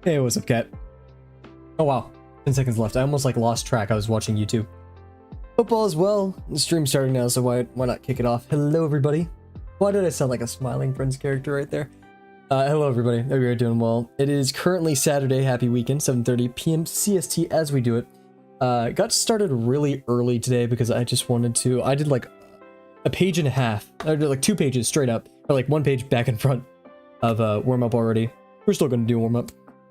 Hey, what's up, cat? Oh wow, 10 seconds left. I almost like lost track. I was watching YouTube. Hope all is well. The stream's starting now, so why not kick it off? Hello, everybody. Why did I sound like a Smiling Friends character right there? Hello, everybody. Hope you're doing well. It is currently Saturday. Happy weekend, 7:30 p.m. CST as we do it. Got started really early today because I just wanted to. I did like a page and a half. I did like 2 pages straight up, or like 1 page back and front of Warmup already. We're still going to do Warmup.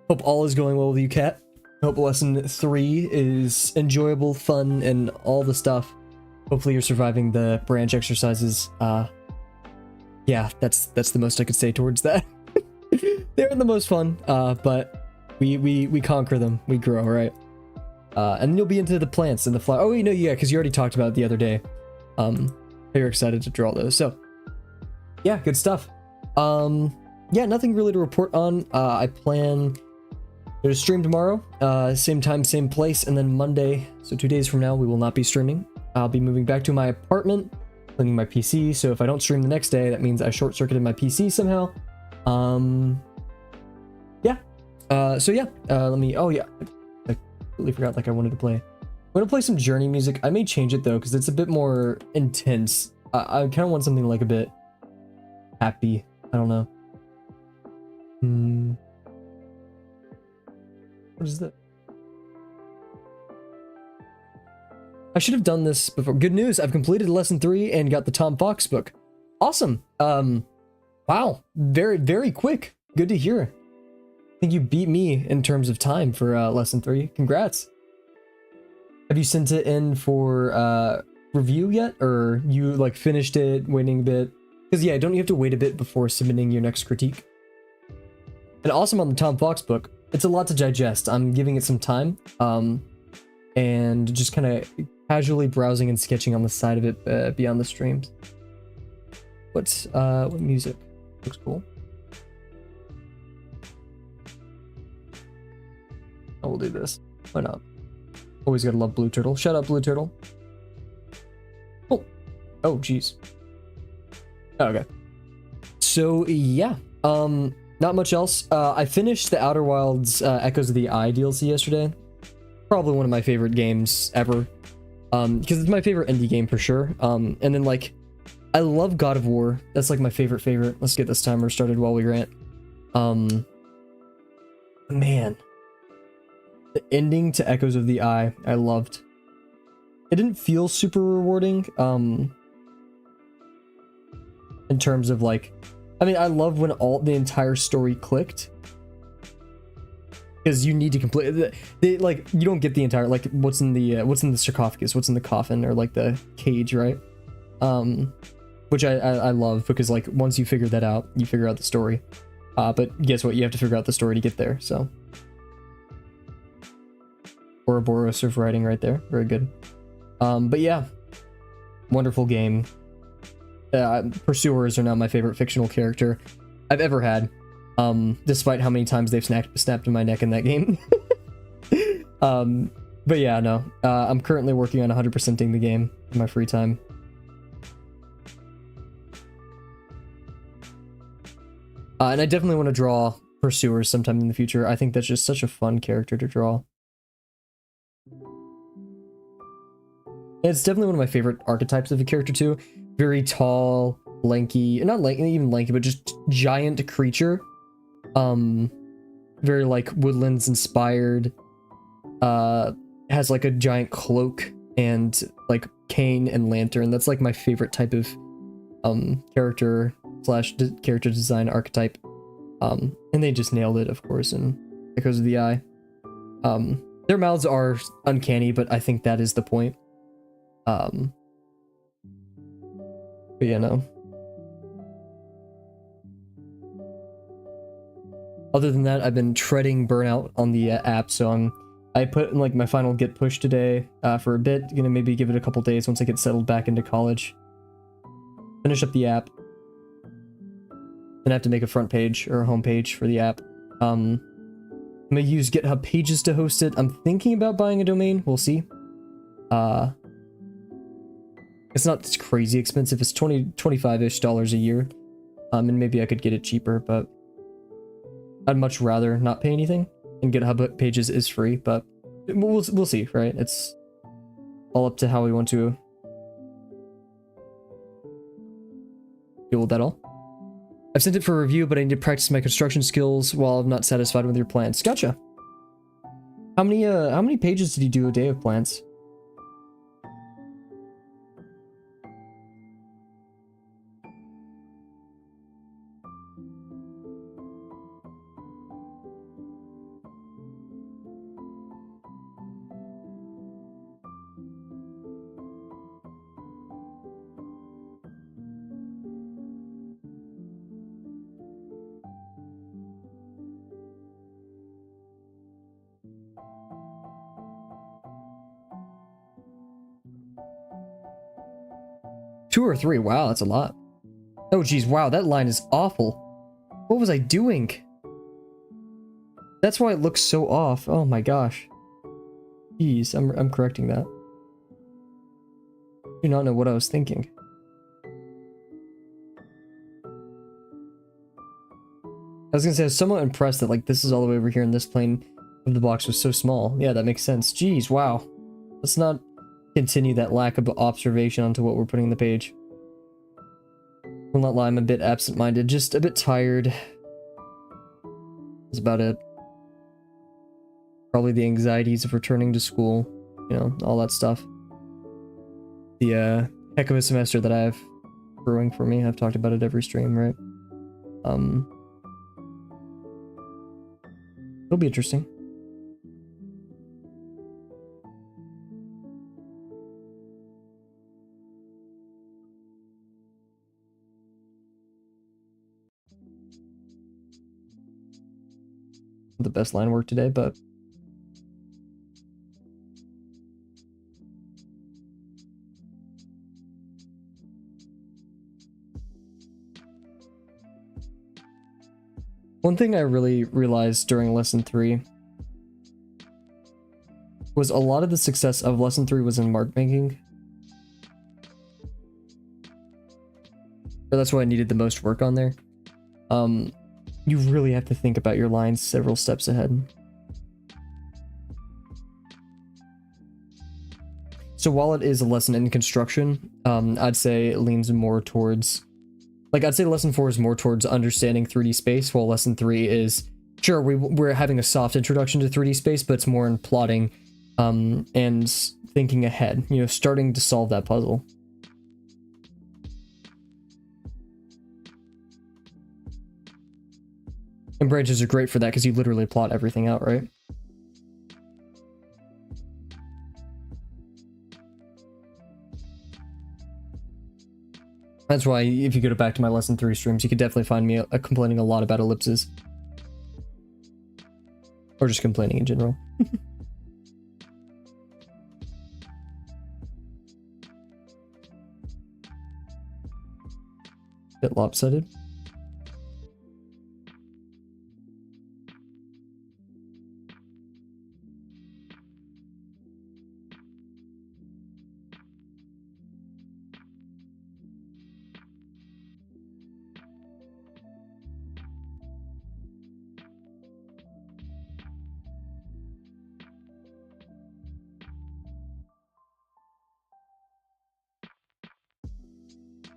Hope all is going well with you, cat. Hope lesson 3 is enjoyable, fun, and all the stuff. Hopefully you're surviving the branch exercises. Yeah, that's the most I could say towards that. They're the most fun, but we conquer them. We grow, right? And then you'll be into the plants and the flower. Oh, wait, no, yeah, because you already talked about it the other day. You're excited to draw those. So, yeah, good stuff. Yeah, nothing really to report on. I plan to stream tomorrow, same time, same place, and then Monday, so 2 days from now, we will not be streaming. I'll be moving back to my apartment, cleaning my PC, so if I don't stream the next day, that means I short-circuited my PC somehow. Yeah. So yeah, let me, oh yeah, I completely forgot, like I wanted to play. I'm gonna play some Journey music. I may change it though, because it's a bit more intense. I kind of want something like a bit happy. I don't know. What is that? I should have done this before. Good news, I've completed lesson 3 and got the Tom Fox book. Awesome. Wow, very, very quick. Good to hear. I think you beat me in terms of time for lesson 3. Congrats. Have you sent it in for review yet, or you like finished it, waiting a bit? Because yeah, don't you have to wait a bit before submitting your next critique? And awesome on the Tom Fox book. It's a lot to digest. I'm giving it some time, and just kind of casually browsing and sketching on the side of it beyond the streams. What music? Looks cool. I will do this. Why not? Always gotta love Blue Turtle. Shut up, Blue Turtle. Oh. Oh, jeez. Okay. So, yeah. Not much else. I finished the Outer Wilds Echoes of the Eye DLC yesterday. Probably one of my favorite games ever. Because it's my favorite indie game for sure. And then, like, I love God of War. That's, like, my favorite. Let's get this timer started while we rant. Man. The ending to Echoes of the Eye, I loved. It didn't feel super rewarding, in terms of, like, I mean, I love when the entire story clicked, because you need to complete they like, you don't get the entire, like, what's in the sarcophagus, what's in the coffin, or like the cage, right? Which I love, because like once you figure that out, you figure out the story. But guess what? You have to figure out the story to get there. So Ouroboros of writing right there, very good. But yeah, wonderful game. Pursuers are now my favorite fictional character I've ever had, despite how many times they've snapped in my neck in that game. But yeah, no, I'm currently working on 100%ing the game in my free time. And I definitely want to draw Pursuers sometime in the future. I think that's just such a fun character to draw. It's definitely one of my favorite archetypes of a character too. Very tall, lanky, not like even lanky, but just giant creature. Very like Woodlands inspired. Has like a giant cloak and like cane and lantern. That's like my favorite type of character / character design archetype. And they just nailed it, of course, in Echoes of the Eye. Their mouths are uncanny, but I think that is the point. But yeah, no. Other than that, I've been treading burnout on the app, so I put in like my final git push today for a bit. Gonna maybe give it a couple days once I get settled back into college. Finish up the app. Then I have to make a front page or a home page for the app. I'm gonna use GitHub Pages to host it. I'm thinking about buying a domain. We'll see. It's not crazy expensive. It's $25-ish a year. And maybe I could get it cheaper, but I'd much rather not pay anything. and GitHub pages is free, but we'll see, right? It's all up to how we want to deal with that all. I've sent it for review, but I need to practice my construction skills while I'm not satisfied with your plans. Gotcha. How many pages did you do a day of plans? Two or three? Wow, that's a lot. Oh geez, wow, that line is awful. What was I doing? That's why it looks so off. Oh my gosh. Jeez, I'm correcting that. I do not know what I was thinking. I was gonna say I was somewhat impressed that like this is all the way over here and this plane of the box was so small. Yeah, that makes sense. Jeez, wow. Let's not continue that lack of observation onto what we're putting in the page. Will not lie, I'm a bit absent-minded, just a bit tired. That's about it. Probably the anxieties of returning to school, you know, all that stuff. The heck of a semester that I have brewing for me. I've talked about it every stream, right? It'll be interesting. The best line work today, but one thing I really realized during lesson 3 was a lot of the success of lesson 3 was in mark making. Or that's why I needed the most work on there. You really have to think about your lines several steps ahead. So while it is a lesson in construction, I'd say it leans more towards, like I'd say lesson 4 is more towards understanding 3D space, while lesson 3 is, sure, we're having a soft introduction to 3D space, but it's more in plotting and thinking ahead, you know, starting to solve that puzzle. And branches are great for that because you literally plot everything out, right? That's why if you go back to my lesson 3 streams, you could definitely find me complaining a lot about ellipses. Or just complaining in general. Bit lopsided.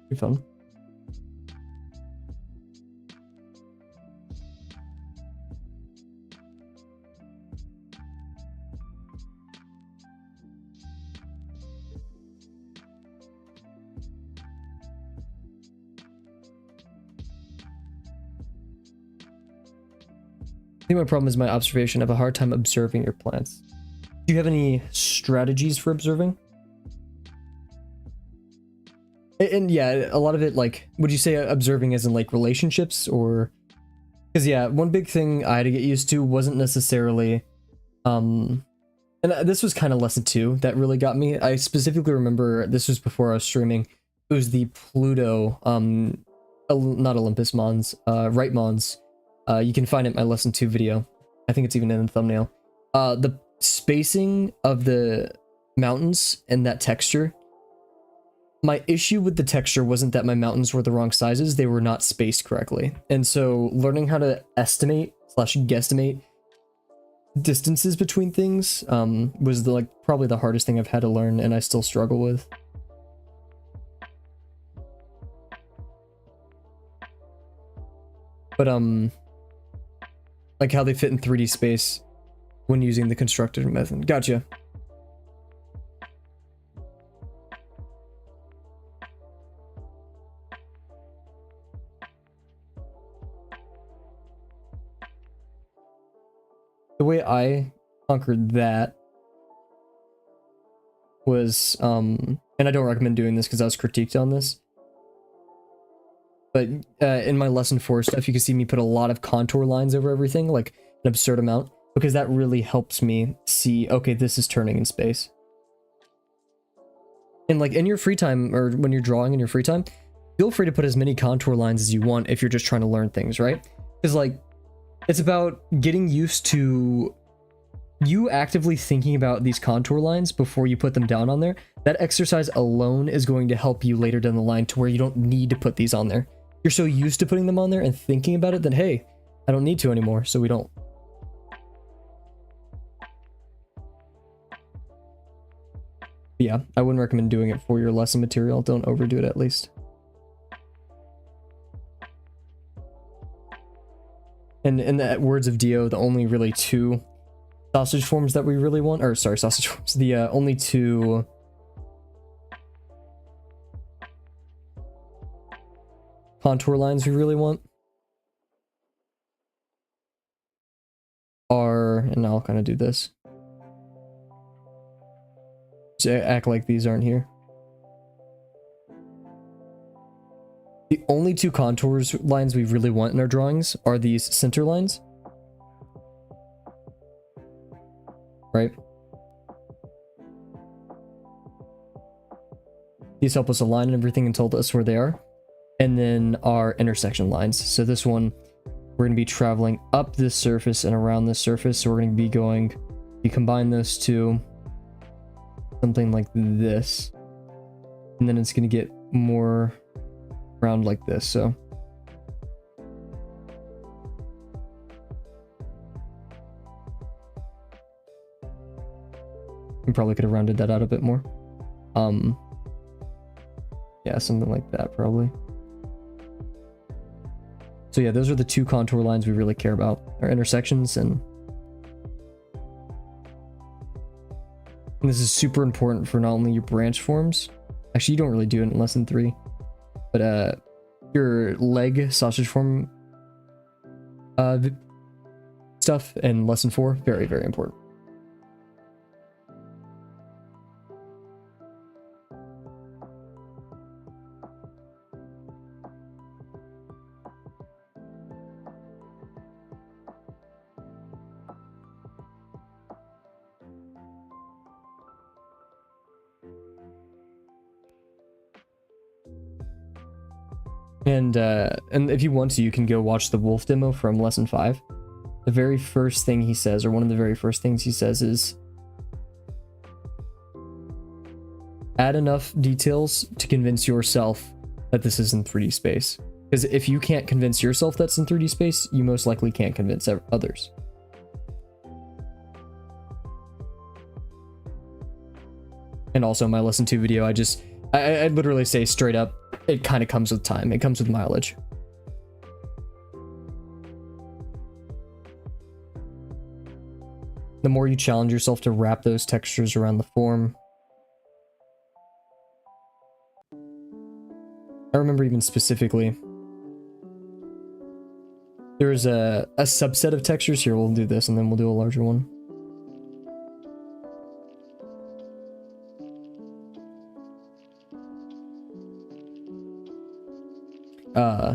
Be fun. I think my problem is my observation. I have a hard time observing your plants. Do you have any strategies for observing? And yeah, a lot of it, like, would you say observing as in like relationships, or? Because yeah, one big thing I had to get used to wasn't necessarily, and this was kind of lesson 2 that really got me. I specifically remember, this was before I was streaming, it was the Pluto, not Olympus Mons, right Mons. You can find it in my lesson 2 video. I think it's even in the thumbnail. The spacing of the mountains and that texture. My issue with the texture wasn't that my mountains were the wrong sizes, they were not spaced correctly. And so learning how to estimate / guesstimate distances between things was the, like, probably the hardest thing I've had to learn, and I still struggle with. But like how they fit in 3D space when using the constructed method. Gotcha. The way I conquered that was, and I don't recommend doing this because I was critiqued on this, but in my lesson 4 stuff, you can see me put a lot of contour lines over everything, like an absurd amount, because that really helps me see, okay, this is turning in space. And like in your free time, or when you're drawing in your free time, feel free to put as many contour lines as you want if you're just trying to learn things, right? Because like, it's about getting used to you actively thinking about these contour lines before you put them down on there. That exercise alone is going to help you later down the line to where you don't need to put these on there. You're so used to putting them on there and thinking about it that, hey, I don't need to anymore, so we don't. Yeah, I wouldn't recommend doing it for your lesson material. Don't overdo it, at least. And in the words of Dio, the only really 2 sausage forms that we really want, or sorry, sausage forms, the only 2 contour lines we really want are, and I'll kind of do this. Just act like these aren't here. The only 2 contours lines we really want in our drawings are these center lines. Right? These help us align everything and tell us where they are. And then our intersection lines. So this one, we're going to be traveling up this surface and around this surface. So we're going to be going, you combine those two, something like this. And then it's going to get more round like this. So we probably could have rounded that out a bit more. Yeah, something like that probably. So yeah, those are the 2 contour lines we really care about, our intersections, and this is super important for not only your branch forms. Actually, you don't really do it in lesson 3, but your leg sausage form stuff in lesson 4, very, very important. And if you want to, you can go watch the wolf demo from lesson 5. The very first thing he says, or one of the very first things he says, is add enough details to convince yourself that this is in 3D space. Because if you can't convince yourself that's in 3D space, you most likely can't convince others. And also my lesson 2 video, I literally say straight up, it kind of comes with time. It comes with mileage. The more you challenge yourself to wrap those textures around the form. I remember even specifically, there's a subset of textures here. We'll do this and then we'll do a larger one.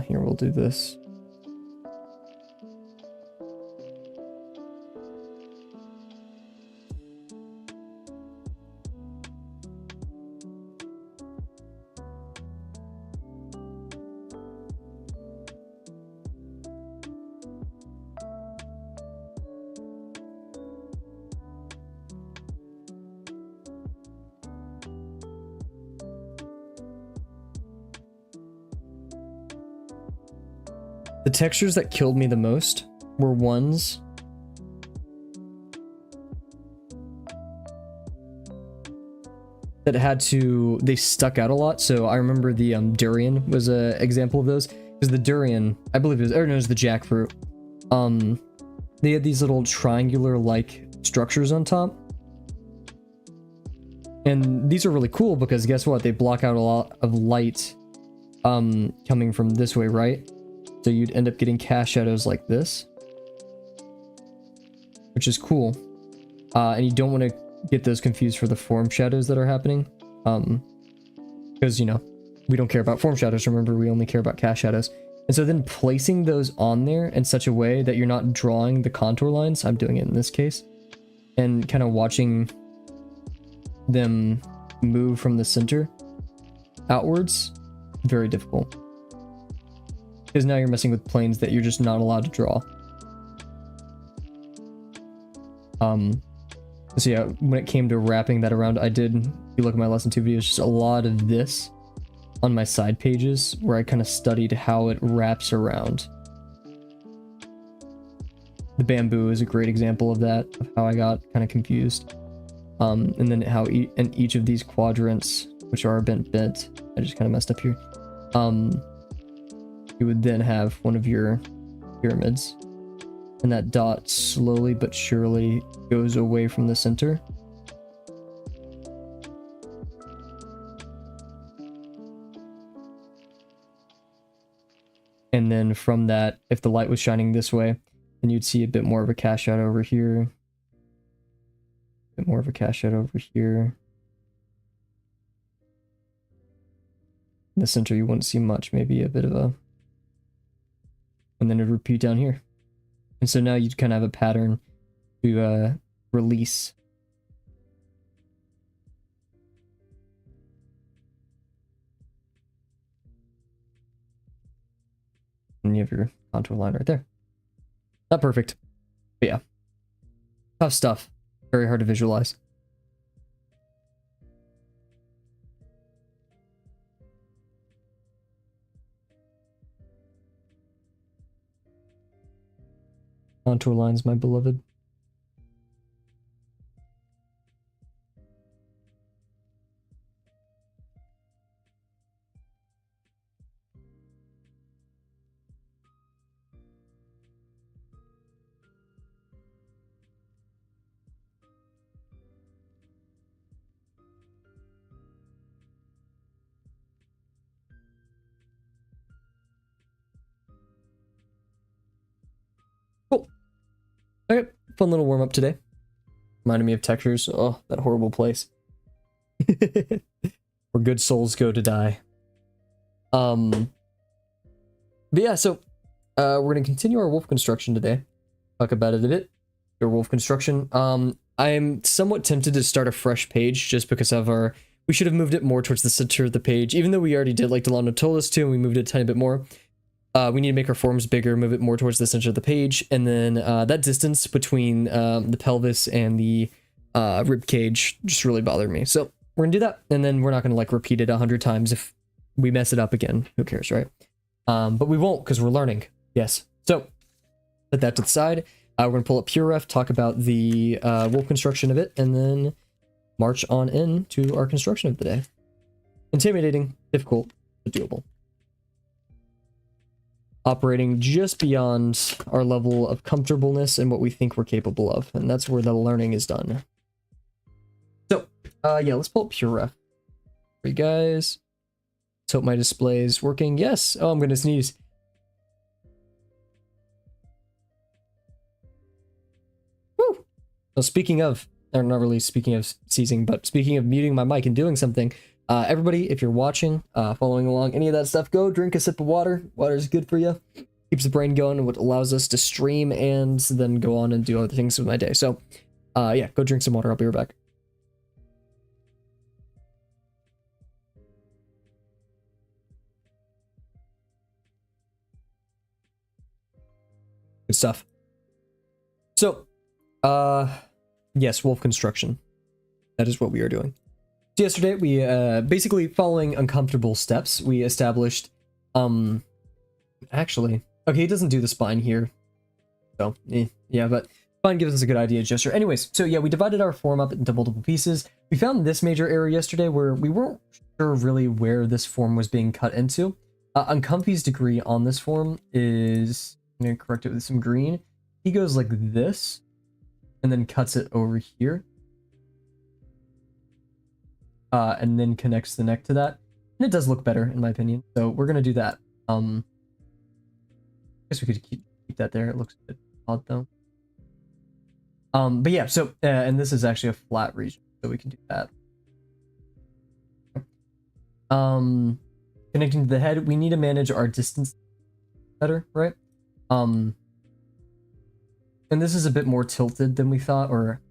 Here we'll do this. The textures that killed me the most were ones that they stuck out a lot. So I remember the durian was a example of those. Because the durian, I believe it was the jackfruit. They had these little triangular-like structures on top. And these are really cool because guess what? They block out a lot of light coming from this way, right? So you'd end up getting cast shadows like this, which is cool. And you don't want to get those confused for the form shadows that are happening. Because, you know, we don't care about form shadows. Remember, we only care about cast shadows. And so then placing those on there in such a way that you're not drawing the contour lines, I'm doing it in this case, and kind of watching them move from the center outwards, very difficult. Because now you're messing with planes that you're just not allowed to draw. So yeah, when it came to wrapping that around, if you look at my lesson 2 videos, just a lot of this on my side pages where I kind of studied how it wraps around. The bamboo is a great example of that, of how I got kind of confused. And then how in each of these quadrants, which are bent, I just kind of messed up here. You would then have one of your pyramids, and that dot slowly but surely goes away from the center. And then from that, if the light was shining this way, then you'd see a bit more of a cast shadow over here. A bit more of a cast shadow over here. In the center, you wouldn't see much, maybe a bit of a... And then it'd repeat down here. And so now you'd kind of have a pattern to release. And you have your contour line right there. Not perfect, but yeah. Tough stuff. Very hard to visualize. Contour lines, my beloved. Cool. Okay, fun little warm up today. Reminded me of Textures. Oh, that horrible place. Where good souls go to die. But yeah, so we're gonna continue our wolf construction today. Talk about it a bit. Your wolf construction. I'm somewhat tempted to start a fresh page just because of we should have moved it more towards the center of the page, even though we already did like Delano told us to, and we moved it a tiny bit more. We need to make our forms bigger, move it more towards the center of the page, and then that distance between the pelvis and the rib cage just really bothered me. So we're gonna do that, and then we're not gonna like repeat it 100 times. If we mess it up again, who cares, right? But we won't, because we're learning. Yes. So put that to the side. We're gonna pull up PureRef, talk about the wolf construction of it, and then march on in to our construction of the day. Intimidating, difficult, but doable. Operating just beyond our level of comfortableness and what we think we're capable of. And that's where the learning is done. So, yeah, let's pull up PureRef for you guys. Let's hope my display is working. Yes. Oh, I'm going to sneeze. Woo! Well, speaking of, or not really speaking of sneezing, but speaking of muting my mic and doing something, everybody, if you're watching, following along, any of that stuff, go drink a sip of water. Water is good for you. Keeps the brain going, what allows us to stream and then go on and do other things with my day. So, yeah, go drink some water. I'll be right back. Good stuff. So, yes, wolf construction. That is what we are doing. So yesterday, we basically, following uncomfortable steps, we established, actually, okay, it doesn't do the spine here, so, yeah, but Fine gives us a good idea gesture. Anyways, so yeah, we divided our form up into multiple pieces. We found this major area yesterday where we weren't sure really where this form was being cut into. Uncomfy's degree on this form is, I'm going to correct it with some green. He goes like this and then cuts it over here. And then connects the neck to that. And it does look better in my opinion. So we're going to do that. I guess we could keep that there. It looks a bit odd though. But yeah, so, and this is actually a flat region, so we can do that. Connecting to the head, we need to manage our distance better, right? And this is a bit more tilted than we thought, or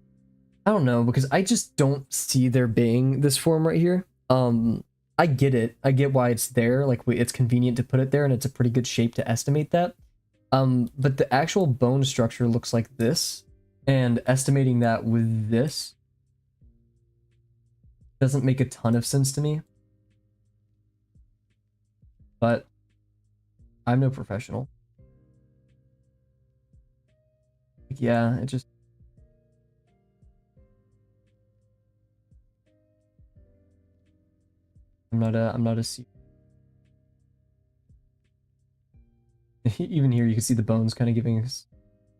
I don't know, because I just don't see there being this form right here. I get it. I get why it's there. Like, it's convenient to put it there, and it's a pretty good shape to estimate that. But the actual bone structure looks like this. And estimating that with this doesn't make a ton of sense to me. But I'm no professional. Yeah, it just... I'm not a C. Even here you can see the bones kind of giving us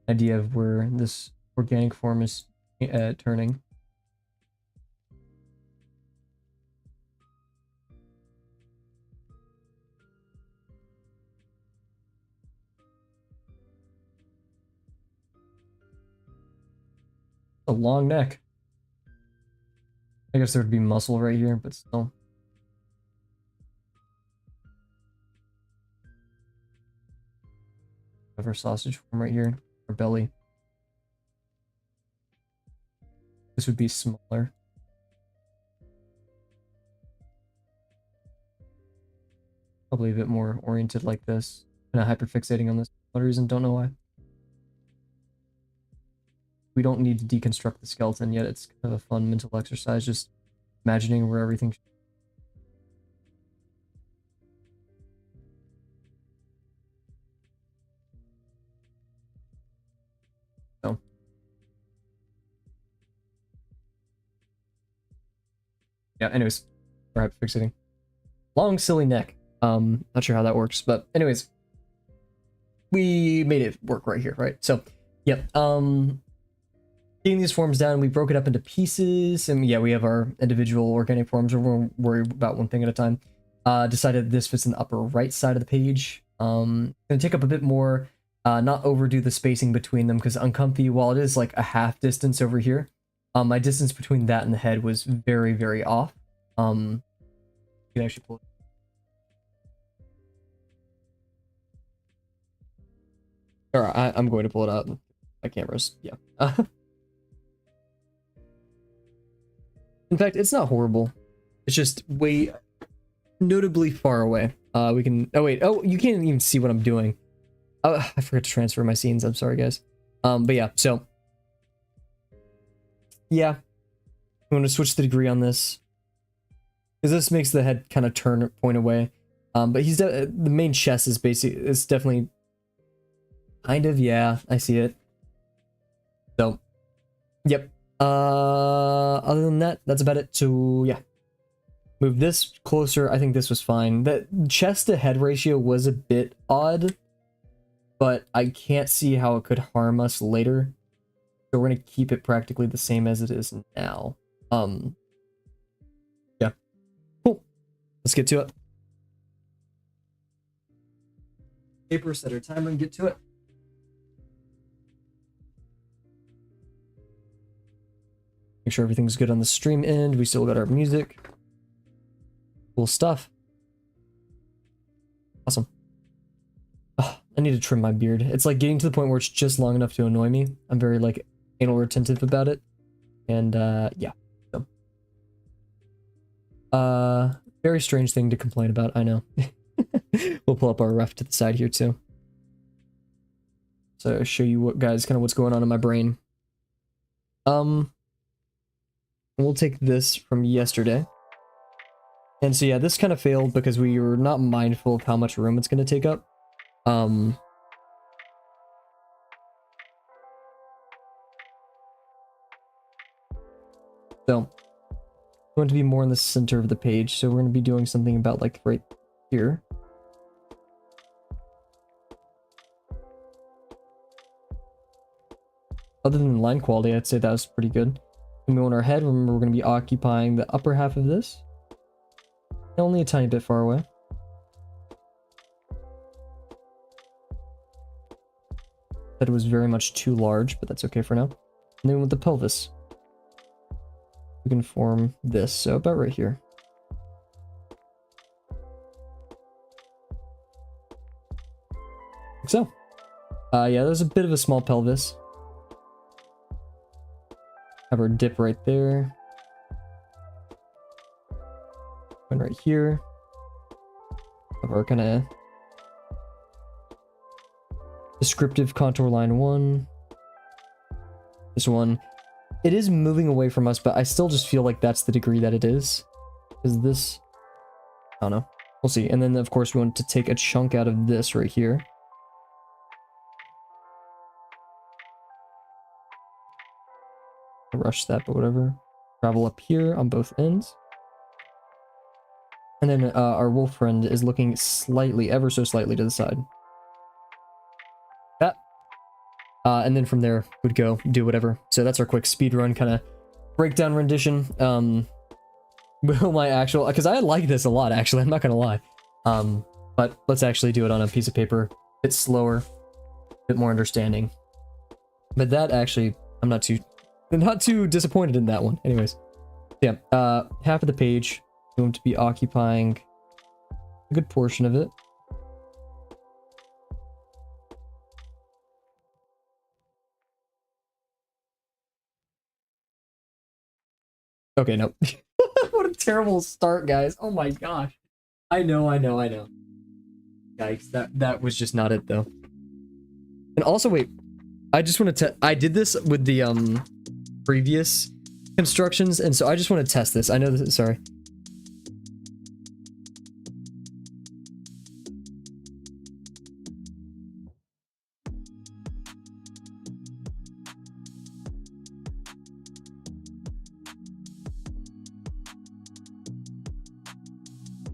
an idea of where this organic form is turning. A long neck. I guess there would be muscle right here, but still. Have our sausage form right here, our belly. This would be smaller. Probably a bit more oriented like this. Kind of hyperfixating on this for some reason, don't know why. We don't need to deconstruct the skeleton yet. It's kind of a fun mental exercise, just imagining where everything should. So. Yeah, anyways, we're hyperfixating. Long, silly neck. Not sure how that works, but anyways, we made it work right here, right? So, yep. Getting these forms down, we broke it up into pieces, and yeah, we have our individual organic forms. We're worried about one thing at a time. Decided this fits in the upper right side of the page. Gonna take up a bit more, not overdo the spacing between them, because uncomfy, while it is like a half distance over here, my distance between that and the head was very, very off. You can actually pull it. Alright, I'm going to pull it out. My camera's, yeah. In fact, it's not horrible. It's just way notably far away. We can, oh wait, oh, you can't even see what I'm doing. I forgot to transfer my scenes. I'm sorry, guys. But yeah, so yeah, I'm going to switch the degree on this because this makes the head kind of turn point away. But he's the main chest is it's definitely kind of, yeah, I see it. So, yep. Other than that, that's about it. So yeah, move this closer. I think this was fine. The chest to head ratio was a bit odd, but I can't see how it could harm us later. So we're gonna keep it practically the same as it is now. Yeah, cool. Let's get to it. Paper, set our timer, and get to it. Make sure everything's good on the stream end. We still got our music. Cool stuff. Awesome. Oh, I need to trim my beard. It's like getting to the point where it's just long enough to annoy me. I'm very like anal retentive about it. And yeah. So. Very strange thing to complain about, I know. We'll pull up our ref to the side here too. So show you what guys kind of what's going on in my brain. We'll take this from yesterday. And so yeah, this kind of failed because we were not mindful of how much room it's going to take up. So we want to be more in the center of the page, so we're going to be doing something about like right here. Other than line quality, I'd say that was pretty good. When we go on our head, remember we're going to be occupying the upper half of this. Only a tiny bit far away. That was very much too large, but that's okay for now. And then with the pelvis, we can form this, so about right here. Like so. Yeah, there's a bit of a small pelvis. Have our dip right there. And right here. Have our kind of descriptive contour line 1. This one. It is moving away from us, but I still just feel like that's the degree that it is. Is this... I don't know. We'll see. And then, of course, we want to take a chunk out of this right here. Rush that, but whatever. Travel up here on both ends. And then our wolf friend is looking slightly, ever so slightly to the side. That. And then from there, we'd go do whatever. So that's our quick speed run kind of breakdown rendition. Will my actual... Because I like this a lot, actually. I'm not going to lie. But let's actually do it on a piece of paper. A bit slower. A bit more understanding. But that actually... I'm not too disappointed in that one. Anyways. Yeah. Half of the page. Going to be occupying a good portion of it. Okay, no. What a terrible start, guys. Oh my gosh. I know. Yikes, that was just not it, though. And also, wait. I just want to I did this with the previous constructions, and so I just want to test this. I know this, sorry.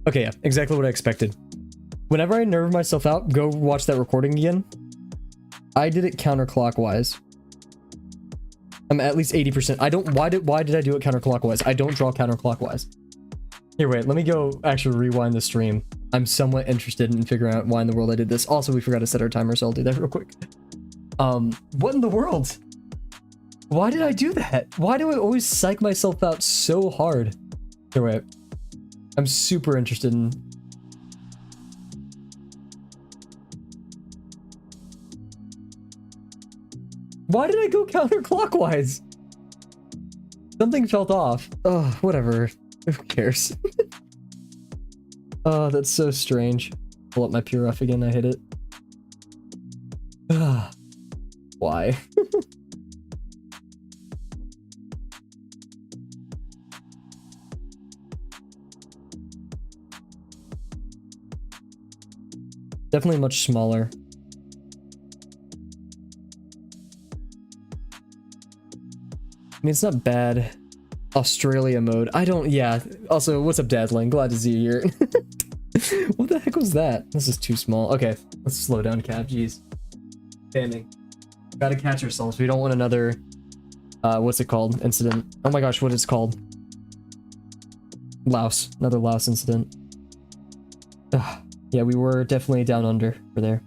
Okay, yeah, exactly what I expected. Whenever I nerve myself out, go watch that recording again. I did it counterclockwise. I'm at least 80%. I don't... Why did I do it counterclockwise? I don't draw counterclockwise. Here, wait. Let me go actually rewind the stream. I'm somewhat interested in figuring out why in the world I did this. Also, we forgot to set our timer, so I'll do that real quick. What in the world? Why did I do that? Why do I always psych myself out so hard? Here, wait. I'm super interested in... Why did I go counterclockwise? Something felt off. Oh, whatever. Who cares? Oh, that's so strange. Pull up my PRF again, I hit it. Why? Definitely much smaller. I mean, it's not bad. Australia mode. I don't... Yeah. Also, what's up, Dazzling? Glad to see you here. What the heck was that? This is too small. Okay. Let's slow down, Cap. Jeez. Standing. Gotta catch ourselves. We don't want another... what's it called? Incident. Oh my gosh, what is it called? Louse. Another louse incident. Ugh. Yeah, we were definitely down under for there.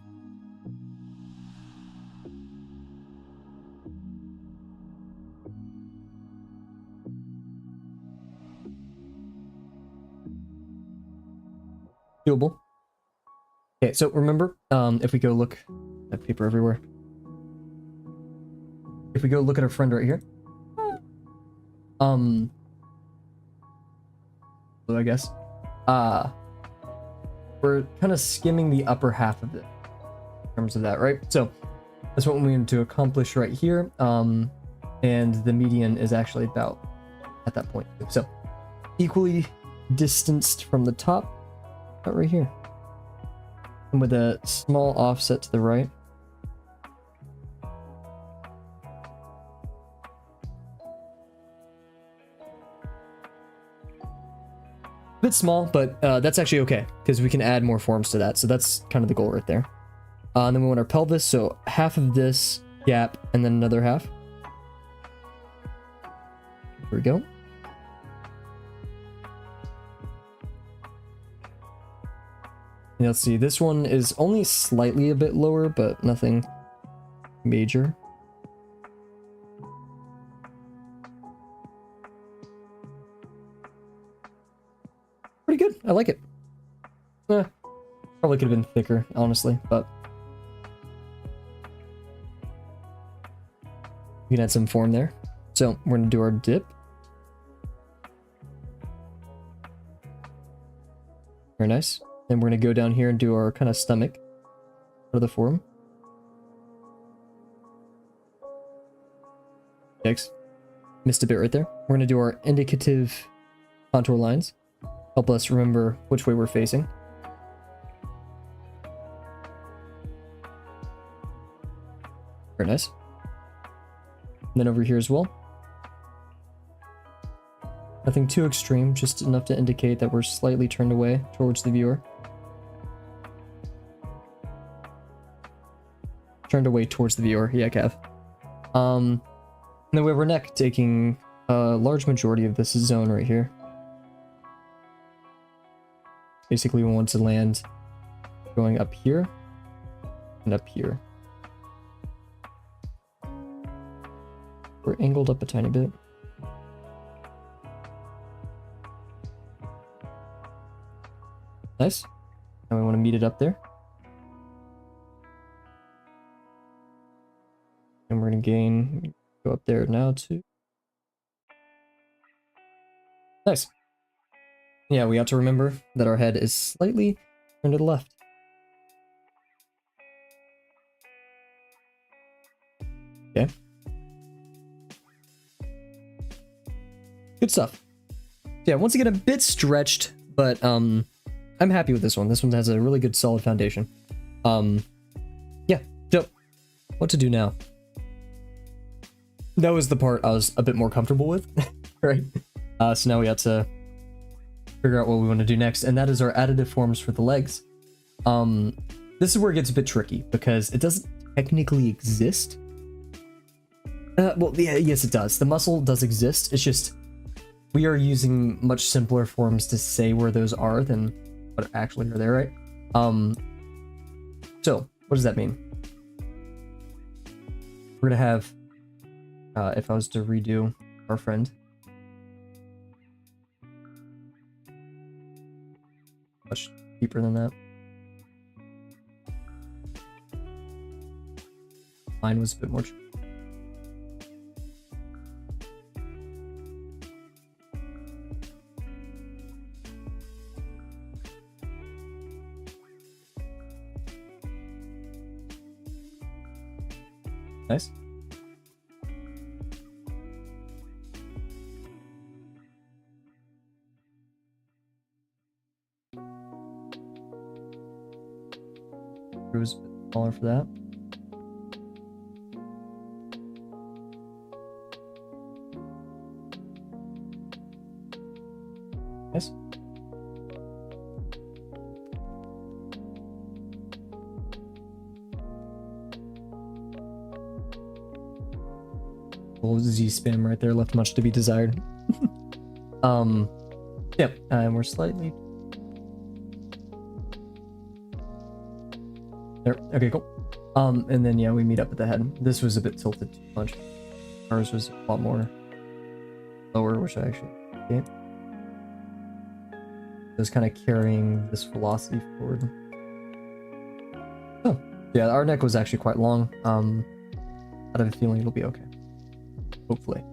Doable. Okay, so remember, if we go look at paper everywhere. If we go look at our friend right here. So I guess. We're kind of skimming the upper half of it in terms of that, right? So that's what we need to accomplish right here. And the median is actually about at that point. So equally distanced from the top, about right here. And with a small offset to the right. bit small, but that's actually okay because we can add more forms to that. So that's kind of the goal right there. And then we want our pelvis. So half of this gap and then another half. Here we go. And let's see, this one is only slightly a bit lower, but nothing major. Pretty good. I like it. Probably could have been thicker, honestly, but we can add some form there. So we're going to do our dip. Very nice. Then we're going to go down here and do our kind of stomach for the form. Yikes. Missed a bit right there. We're going to do our indicative contour lines. Help us remember which way we're facing. Very nice. And then over here as well. Nothing too extreme, just enough to indicate that we're slightly turned away towards the viewer. Turned away towards the viewer, yeah, Cav. And then we have our neck taking a large majority of this zone right here. Basically, we want to land going up here and up here. We're angled up a tiny bit. Nice. And we want to meet it up there. And we're going to go up there now too. Nice. Yeah, we have to remember that our head is slightly turned to the left. Okay. Good stuff. Yeah, once again, a bit stretched, but I'm happy with this one. This one has a really good solid foundation. Yeah, so what to do now? That was the part I was a bit more comfortable with, right? So now we have to figure out what we want to do next, and that is our additive forms for the legs. This is where it gets a bit tricky because it doesn't technically exist. Well, yeah, yes, it does. The muscle does exist. It's just we are using much simpler forms to say where those are than what actually are there, right? So what does that mean? We're gonna have, if I was to redo our friend, much deeper than that. Mine was a bit more. Nice. It was a bit smaller for that. Nice. Little Z spam right there left much to be desired. Yep, and we're slightly there. Okay, cool. And then yeah, we meet up at the head. This was a bit tilted too much. Ours was a lot more lower, which I actually can't. It was kind of carrying this velocity forward. Oh, yeah, our neck was actually quite long. I have a feeling it'll be okay. Hopefully.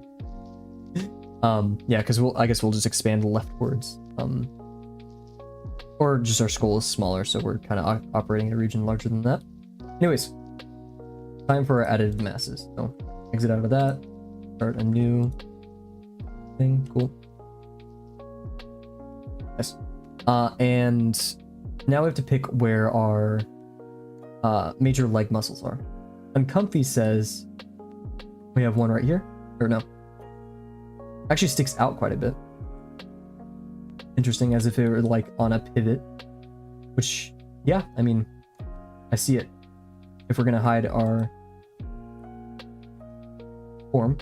Yeah, because I guess we'll just expand leftwards. Or just our skull is smaller, so we're kind of operating in a region larger than that. Anyways, time for our additive masses. So exit out of that, start a new thing. Cool. Nice. And now we have to pick where our major leg muscles are. Uncomfy says we have one right here. Or no. Actually sticks out quite a bit. interesting, as if it were like on a pivot. Which, yeah, I mean, I see it. If we're gonna hide our form.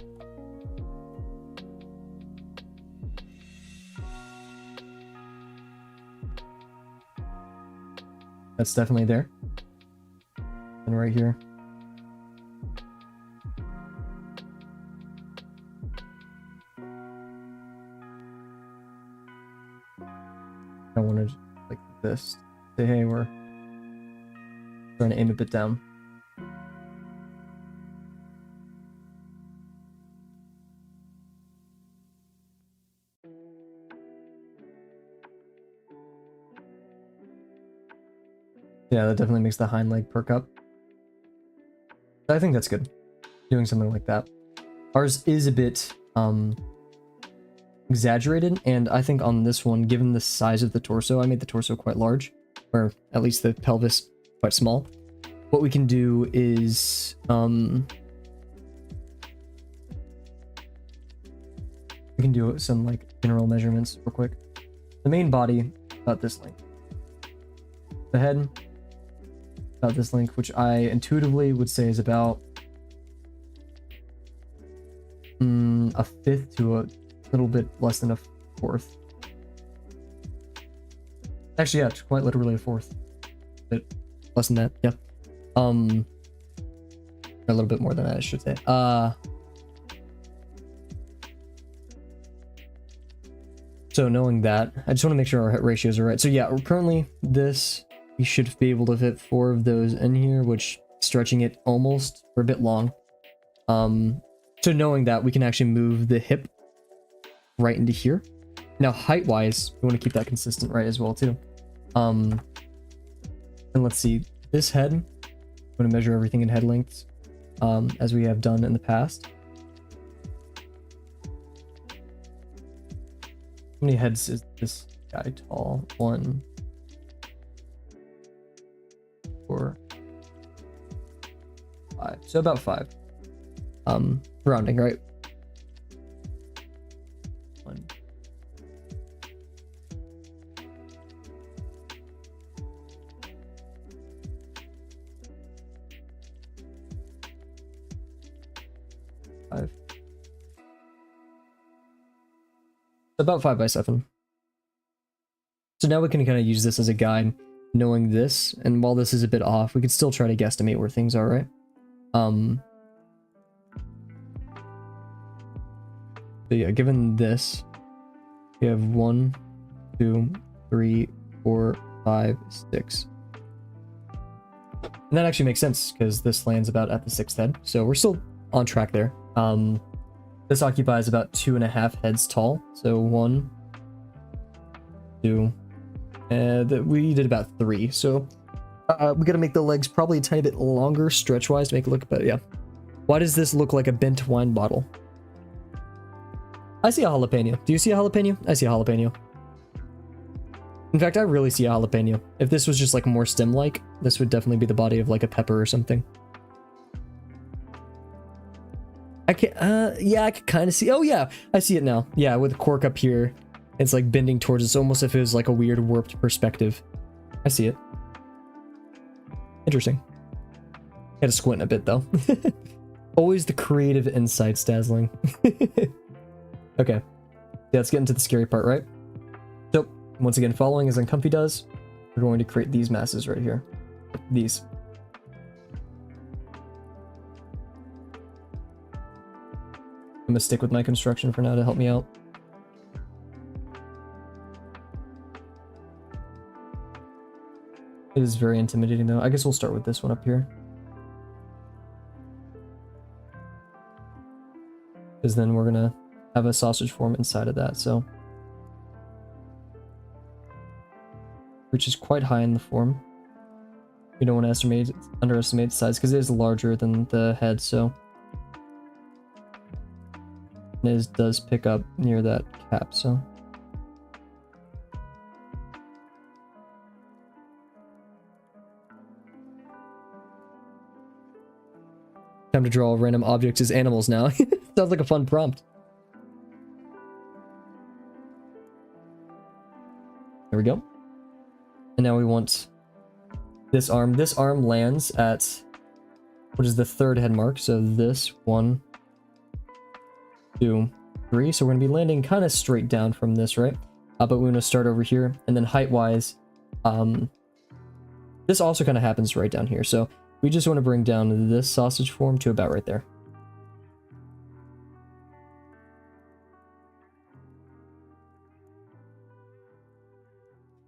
That's definitely there. And right here. I want to like this. Say, hey, we're trying to aim a bit down. Yeah, that definitely makes the hind leg perk up. I think that's good. Doing something like that. Ours is a bit exaggerated, and I think on this one, given the size of the torso, I made the torso quite large, or at least the pelvis quite small. What we can do is we can do some like general measurements real quick. The main body, about this length. The head, about this length, which I intuitively would say is about a fifth to a little bit less than a fourth. Actually, yeah, it's quite literally a fourth. A bit less than that, yeah. A little bit more than that, I should say. So knowing that, I just want to make sure our ratios are right. So yeah, currently this, we should be able to fit 4 of those in here, which stretching it almost for a bit long. So knowing that, we can actually move the hip right into here. Now height-wise, we want to keep that consistent, right, as well too. And let's see, this head, I'm going to measure everything in head lengths, as we have done in the past. How many heads is this guy tall? 1, 4, 5. So about 5. Rounding, right? 1. About 5 by 7. So now we can kind of use this as a guide, knowing this, and while this is a bit off, we could still try to guesstimate where things are, right? So yeah, given this, we have 1, 2, 3, 4, 5, 6. And that actually makes sense, because this lands about at the 6th head, so we're still on track there. This occupies about 2.5 heads tall, so 1, 2, we did about 3, so we gotta make the legs probably a tiny bit longer stretch-wise to make it look better, yeah. Why does this look like a bent wine bottle? I see a jalapeno. Do you see a jalapeno? I see a jalapeno. In fact, I really see a jalapeno. If this was just like more stem-like, this would definitely be the body of like a pepper or something. I can, yeah, I can kind of see. Oh yeah, I see it now. Yeah, with the cork up here, it's like bending towards us, almost if it was like a weird warped perspective. I see it. Interesting. Gotta squint a bit though. Always the creative insights, Dazzling. Okay, yeah, let's get into the scary part, right? So once again, following as Uncomfy does, we're going to create these masses right here. These. I'm gonna stick with my construction for now to help me out. It is very intimidating though. I guess we'll start with this one up here. Because then we're gonna have a sausage form inside of that, so. Which is quite high in the form. We don't want to underestimate the size because it is larger than the head, so. It does pick up near that cap, so. Time to draw random objects as animals now. Sounds like a fun prompt. we go. And now we want this arm. This arm lands at, what is the third head mark? So this, 1, 2, 3. So we're going to be landing kind of straight down from this, right? But we're going to start over here. And then height-wise, this also kind of happens right down here. So we just want to bring down this sausage form to about right there.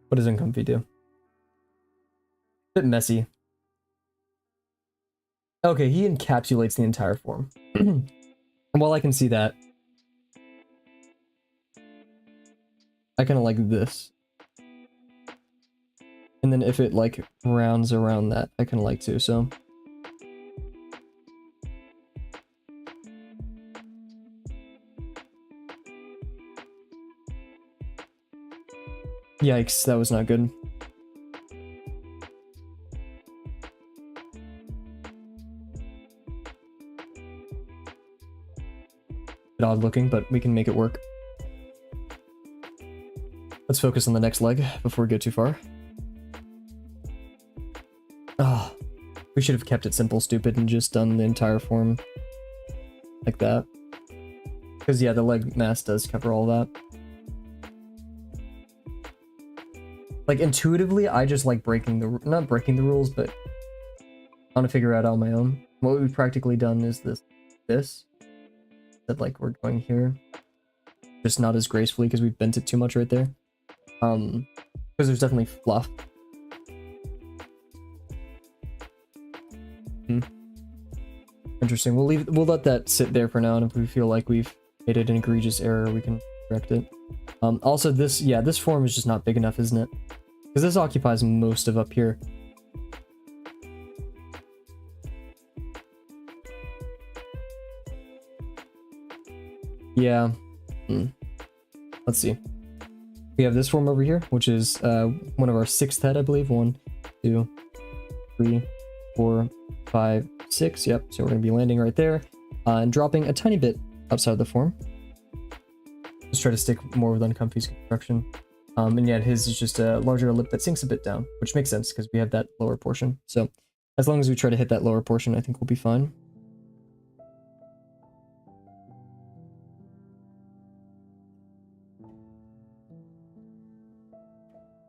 What does Uncomfy do? Bit messy. Okay, he encapsulates the entire form. And while I can see that, I kind of like this. And then if it like rounds around that, I kind of like too, so. Yikes, that was not good. Bit odd looking, but we can make it work. Let's focus on the next leg before we go too far. Ah, we should have kept it simple, stupid, and just done the entire form like that. Because yeah, the leg mass does cover all that. Like intuitively, I just like not breaking the rules, but I want to figure out on my own. What we've practically done is this. That like we're going here, just not as gracefully because we bent it too much right there. Because there's definitely fluff. Interesting. We'll let that sit there for now, and if we feel like we've made an egregious error, we can correct it. Also, this form is just not big enough, isn't it? Because this occupies most of up here. Yeah. Let's see. We have this form over here, which is one of our 6th head, I believe. 1, 2, 3, 4, 5, 6. Yep. So we're going to be landing right there and dropping a tiny bit outside the form. Let's try to stick more with Uncomfy's construction. And yeah, his is just a larger lip that sinks a bit down, which makes sense because we have that lower portion. So as long as we try to hit that lower portion, I think we'll be fine.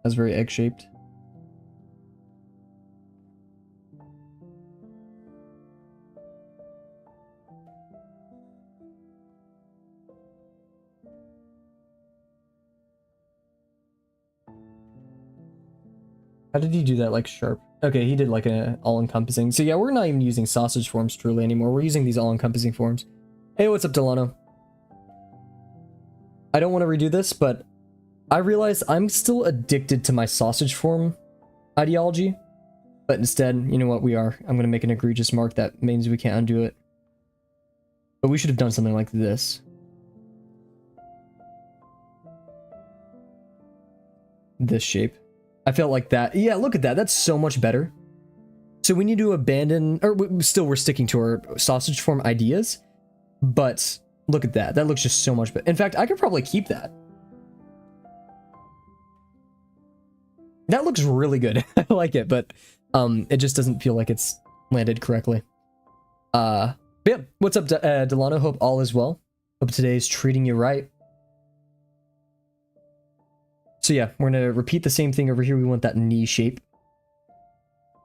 That's very egg-shaped. How did he do that, like, sharp? Okay, he did, like, a all-encompassing. So, yeah, we're not even using sausage forms truly anymore. We're using these all-encompassing forms. Hey, what's up, Delano? I don't want to redo this, but I realize I'm still addicted to my sausage form ideology. But instead, you know what, we are. I'm going to make an egregious mark that means we can't undo it. But we should have done something like this. This shape. I felt like that. Yeah, look at that. That's so much better. So we need to abandon, or we're sticking to our sausage form ideas, but look at that. That looks just so much better. In fact, I could probably keep that. That looks really good. I like it, but it just doesn't feel like it's landed correctly. But yeah, what's up, Delano? Hope all is well. Hope today's treating you right. So yeah, we're going to repeat the same thing over here. We want that knee shape.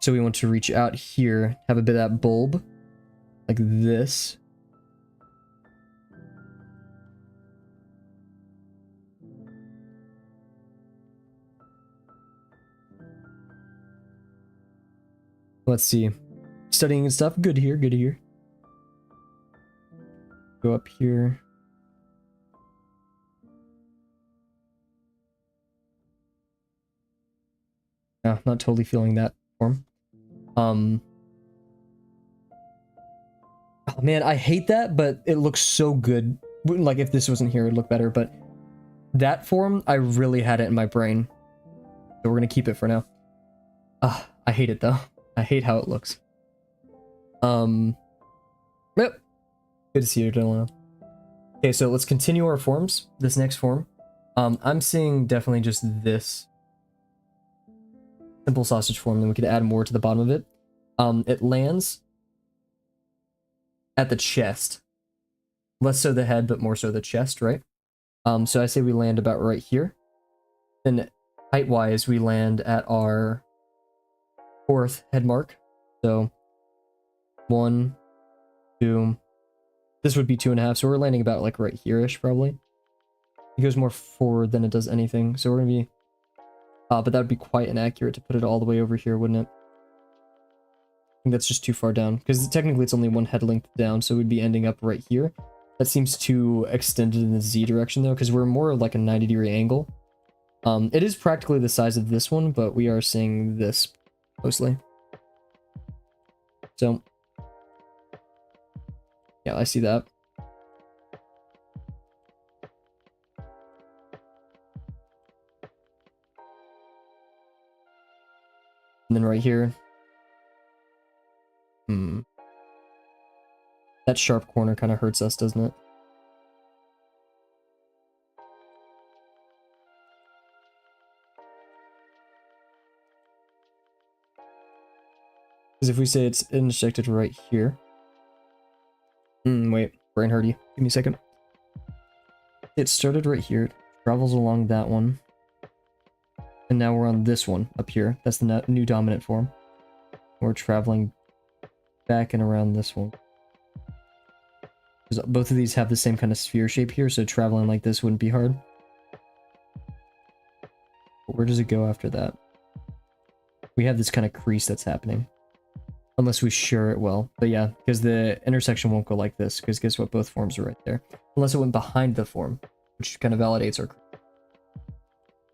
So we want to reach out here, have a bit of that bulb, like this. Let's see. Studying and stuff. Good here, good here. Go up here. Yeah, not totally feeling that form. Oh man, I hate that, but it looks so good. Like if this wasn't here, it'd look better, but that form, I really had it in my brain. So we're gonna keep it for now. I hate it though. I hate how it looks. Yep. Good to see you, Delano. Okay, so let's continue our forms. This next form. I'm seeing definitely just this simple sausage form, then we could add more to the bottom of it. It lands at the chest. Less so the head, but more so the chest, right? So I say we land about right here. Then height-wise, we land at our 4th head mark. So 1, 2. This would be 2.5, so we're landing about like right here-ish, probably. It goes more forward than it does anything, so we're gonna be... but that would be quite inaccurate to put it all the way over here, wouldn't it? I think that's just too far down, because technically it's only 1 head length down, so we'd be ending up right here. That seems too extended in the Z direction, though, because we're more like a 90-degree angle. It is practically the size of this one, but we are seeing this mostly. So, yeah, I see that. And then right here. That sharp corner kind of hurts us, doesn't it? Because if we say it's intersected right here. Wait, brain hurty. Give me a second. It started right here, it travels along that one. And now we're on this one up here. That's the new dominant form. We're traveling back and around this one. Because both of these have the same kind of sphere shape here, so traveling like this wouldn't be hard. But where does it go after that? We have this kind of crease that's happening. Unless we share it well. But yeah, because the intersection won't go like this, because guess what? Both forms are right there. Unless it went behind the form, which kind of validates our...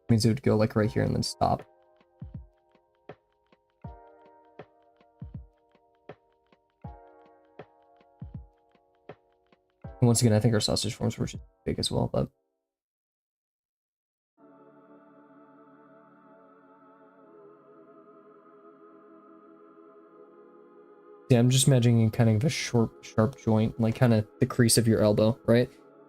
means it would go like right here and then stop. And once again, I think our sausage forms were just big as well, but... yeah, I'm just imagining kind of a sharp joint, like kind of the crease of your elbow, right?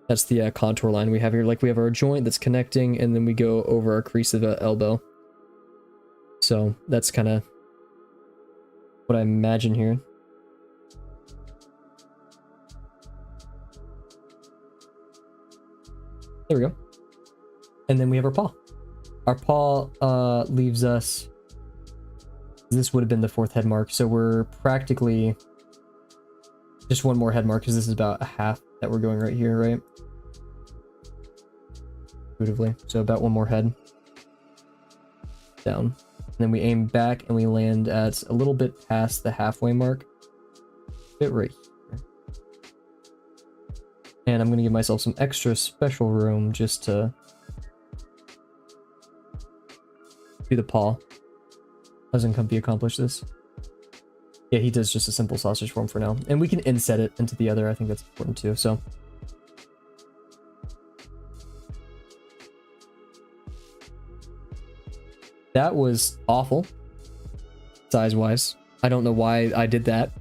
That's the contour line we have here. Like we have our joint that's connecting, and then we go over our crease of the elbow. So that's kind of what I imagine here. There we go. And then we have our paw. Our paw leaves us... this would have been the 4th head mark, so we're practically just 1 more head mark, because this is about a half that we're going right here, right? Intuitively. So about 1 more head. Down. And then we aim back, and we land at a little bit past the halfway mark. Bit right here. And I'm going to give myself some extra special room just to do the paw. Doesn't Comfy accomplish this? Yeah, he does just a simple sausage form for now. And we can inset it into the other. I think that's important too, so. That was awful. Size-wise. I don't know why I did that.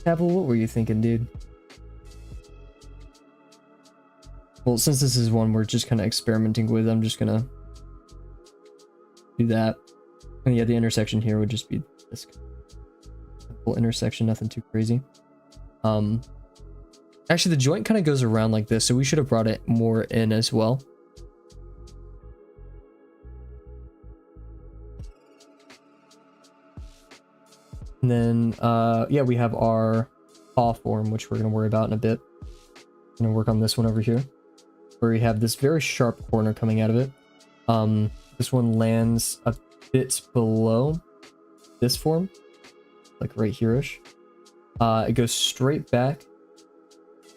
Kavel, what were you thinking, dude? Well, since this is one we're just kind of experimenting with, I'm just gonna do that. And yeah, the intersection here would just be this simple intersection, nothing too crazy. Actually, the joint kind of goes around like this, so we should have brought it more in as well. And then, yeah, we have our paw form, which we're gonna worry about in a bit. I'm gonna work on this one over here, where we have this very sharp corner coming out of it. This one lands a bit below this form, like right here-ish. It goes straight back.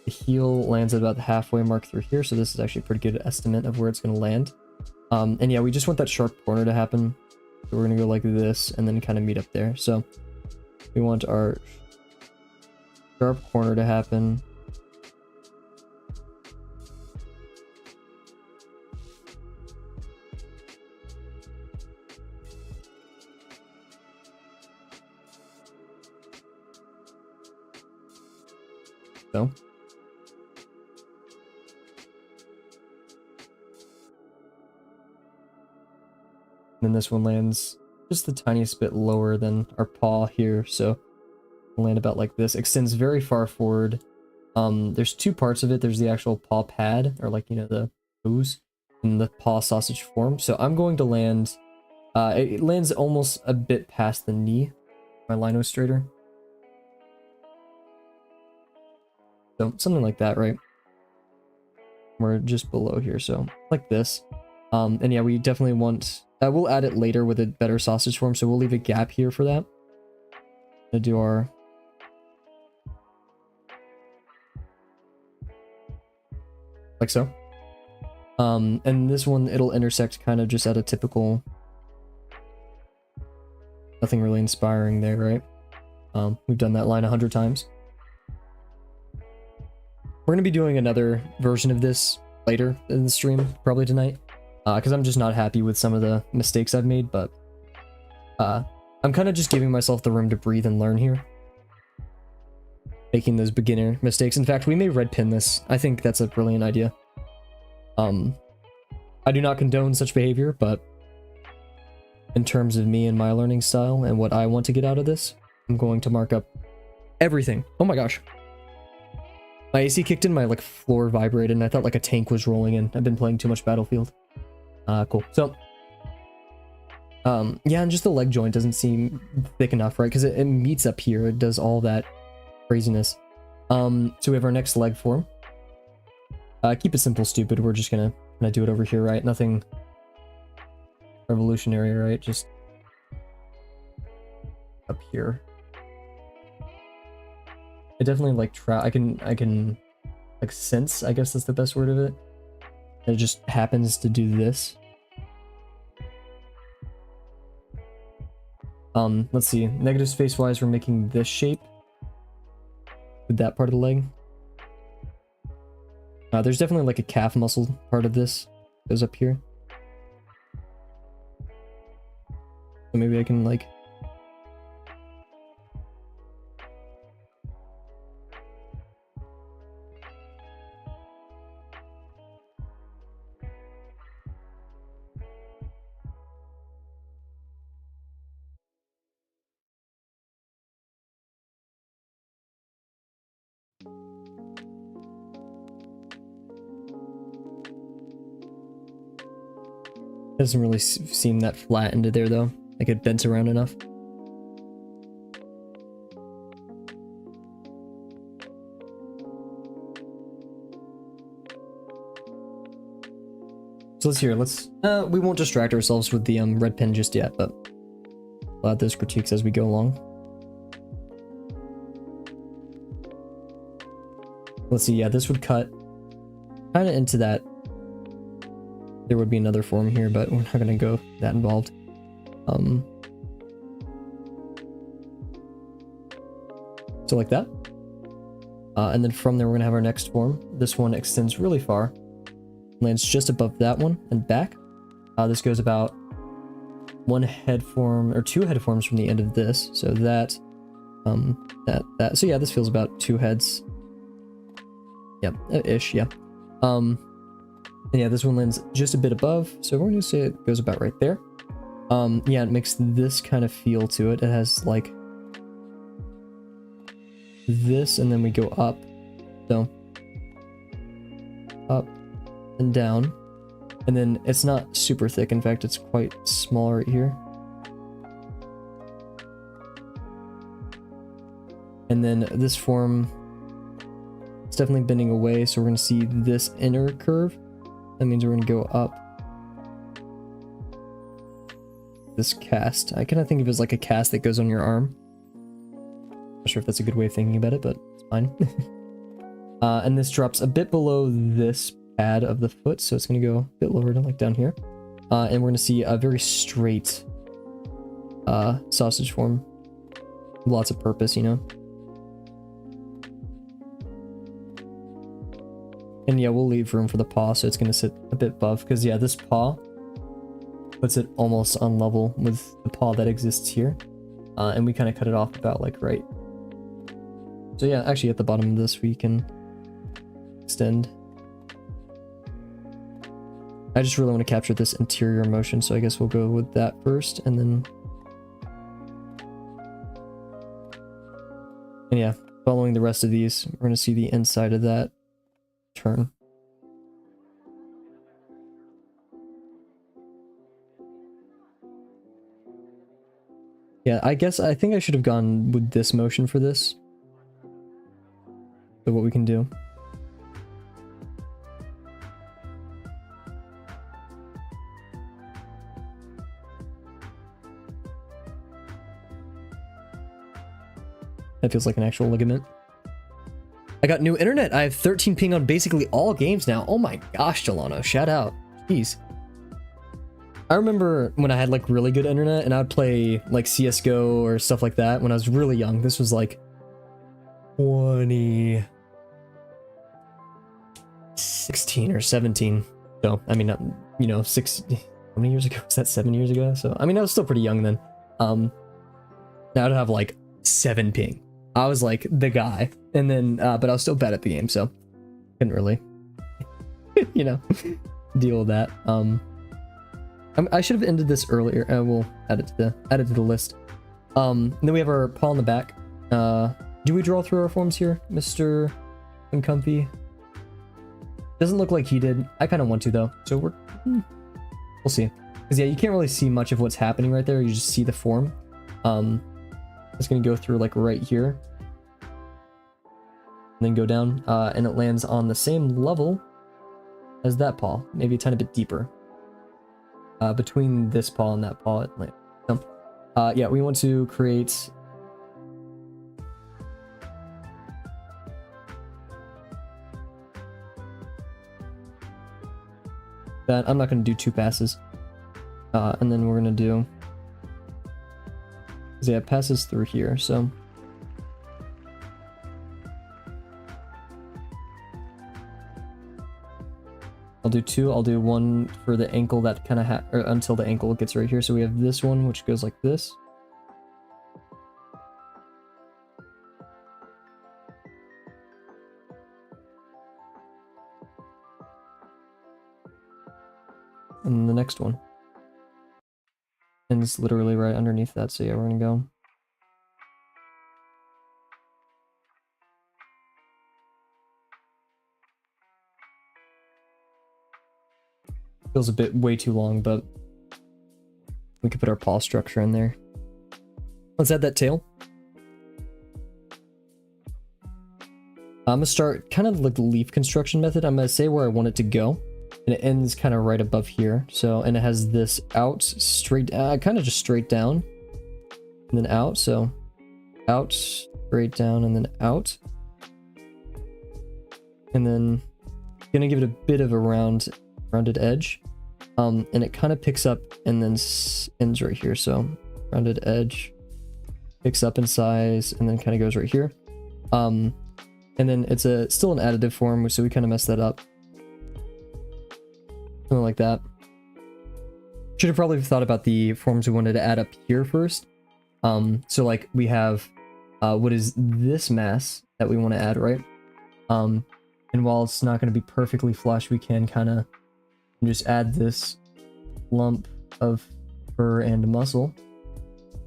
The heel lands at about the halfway mark through here, so this is actually a pretty good estimate of where it's going to land. And yeah, we just want that sharp corner to happen. So we're going to go like this and then kind of meet up there. So we want our sharp corner to happen. So then this one lands just the tiniest bit lower than our paw here, so it'll land about like this. Extends very far forward. There's two parts of it. There's the actual paw pad, or like, you know, the ooze, and the paw sausage form. So I'm going to land, it lands almost a bit past the knee, my Lino Strader. So something like that, right? We're just below here, so like this. And yeah, we definitely want, we'll add it later with a better sausage form, so we'll leave a gap here for that. Gonna do our like so. And this one, it'll intersect kind of just at a typical, nothing really inspiring there, right? We've done that line 100 times. We're going to be doing another version of this later in the stream, probably tonight, because I'm just not happy with some of the mistakes I've made, but I'm kind of just giving myself the room to breathe and learn here. Making those beginner mistakes. In fact, we may red pin this. I think that's a brilliant idea. I do not condone such behavior, but in terms of me and my learning style and what I want to get out of this, I'm going to mark up everything. Oh my gosh. My AC kicked in, my like floor vibrated, and I thought like a tank was rolling in. I've been playing too much Battlefield. Cool. So, yeah, and just the leg joint doesn't seem thick enough, right? Because it meets up here. It does all that craziness. So we have our next leg form. Keep it simple, stupid. We're just gonna do it over here, right? Nothing revolutionary, right? Just up here. I definitely like I can like sense, I guess that's the best word of it. It just happens to do this. Let's see. Negative space wise, we're making this shape with that part of the leg. There's definitely like a calf muscle part of this goes up here. So maybe I can like doesn't really seem that flat into there though. Like it bends around enough. So let's hear. We won't distract ourselves with the red pen just yet, but we'll add those critiques as we go along. Let's see. Yeah, this would cut kind of into that. There would be another form here, but we're not going to go that involved. So like that. And then from there, we're going to have our next form. This one extends really far. Lands just above that one and back. This goes about one head form, or two head forms from the end of this. So that, So yeah, this feels about two heads. Yep, ish, yeah. And yeah, this one lands just a bit above, so we're going to say it goes about right there. Yeah, it makes this kind of feel to it. It has like this, and then we go up. So up and down. And then it's not super thick. In fact, it's quite small right here. And then this form, it's definitely bending away, so we're going to see this inner curve. That means we're going to go up this cast. I kind of think of it as like a cast that goes on your arm. Not sure if that's a good way of thinking about it, but it's fine. And this drops a bit below this pad of the foot, so it's going to go a bit lower to like down here. And we're going to see a very straight sausage form. Lots of purpose, you know? And yeah, we'll leave room for the paw, so it's going to sit a bit above, because yeah, this paw puts it almost on level with the paw that exists here. And we kind of cut it off about like right. So yeah, actually at the bottom of this we can extend I just really want to capture this interior motion, so I guess we'll go with that first, and then... And yeah, following the rest of these, we're going to see the inside of that turn. Yeah, I think I should have gone with this motion for this. So what we can do. That feels like an actual ligament. I got new internet. I have 13 ping on basically all games now. Oh my gosh, Delano. Shout out. Jeez. I remember when I had like really good internet and I'd play like CSGO or stuff like that when I was really young. This was like 2016 or 17. So, I mean, you know, how many years ago? Was that 7 years ago? So, I mean, I was still pretty young then. Now I'd have like 7 ping. I was like the guy. And then, but I was still bad at the game, so couldn't really, you know, deal with that. I should have ended this earlier. We'll add it to the list. And then we have our paw on the back. Do we draw through our forms here, Mr. Uncomfy? Doesn't look like he did. I kind of want to though, so we'll see. Because yeah, you can't really see much of what's happening right there. You just see the form. It's gonna go through like right here, and then go down, and it lands on the same level as that paw, maybe a tiny bit deeper. Between this paw and that paw, it lands. So, yeah, we want to create that. I'm not going to do 2 passes, and then we're going to do, yeah, it passes through here, so I'll do 2. I'll do 1 for the ankle that kind of until the ankle gets right here. So we have this one, which goes like this. And the next one. And it's literally right underneath that. So yeah, we're gonna go. Feels a bit way too long, but we could put our paw structure in there. Let's add that tail. I'm gonna start kind of like the leaf construction method. I'm gonna say where I want it to go, and it ends kind of right above here. So, and it has this out straight, kind of just straight down, and then out. So, out, straight down, and then out, and then gonna give it a bit of a rounded edge, and it kind of picks up and then ends right here. So rounded edge picks up in size and then kind of goes right here, and then it's still an additive form, so we kind of messed that up, something like that. Should have probably thought about the forms we wanted to add up here first. So like we have what is this mass that we want to add, right? And while it's not going to be perfectly flush, we can kind of just add this lump of fur and muscle.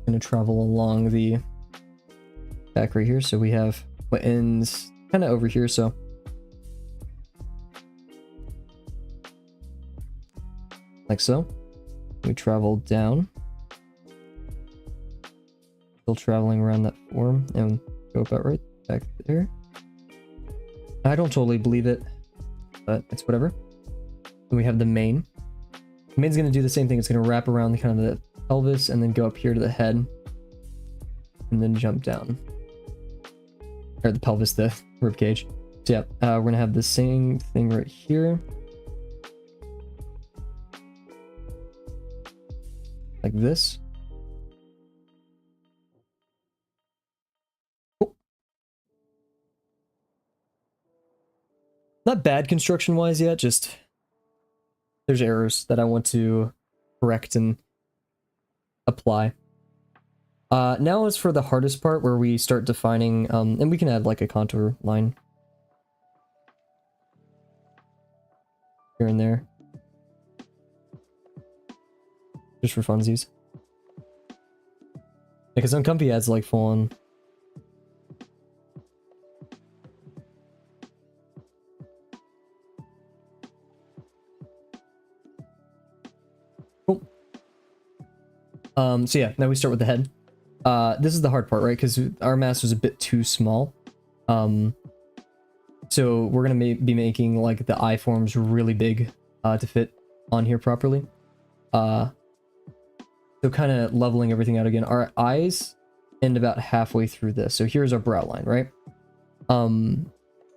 Going to travel along the back right here. So we have what ends kind of over here. So like so. We travel down. Still traveling around that form and go about right back there. I don't totally believe it, but it's whatever. And we have the mane. The mane's going to do the same thing. It's going to wrap around the kind of the pelvis and then go up here to the head and then jump down. Or the pelvis, the rib cage. So yeah, we're going to have the same thing right here. Like this. Cool. Not bad construction-wise yet, just there's errors that I want to correct and apply. Now is for the hardest part where we start defining, and we can add like a contour line here and there. just for funsies. Because uncomfy adds like full on. Cool. So yeah, now we start with the head. This is the hard part, right? Because our mask was a bit too small. So we're gonna be making like the eye forms really big to fit on here properly. So kind of leveling everything out again. Our eyes end about halfway through this. So here's our brow line, right? From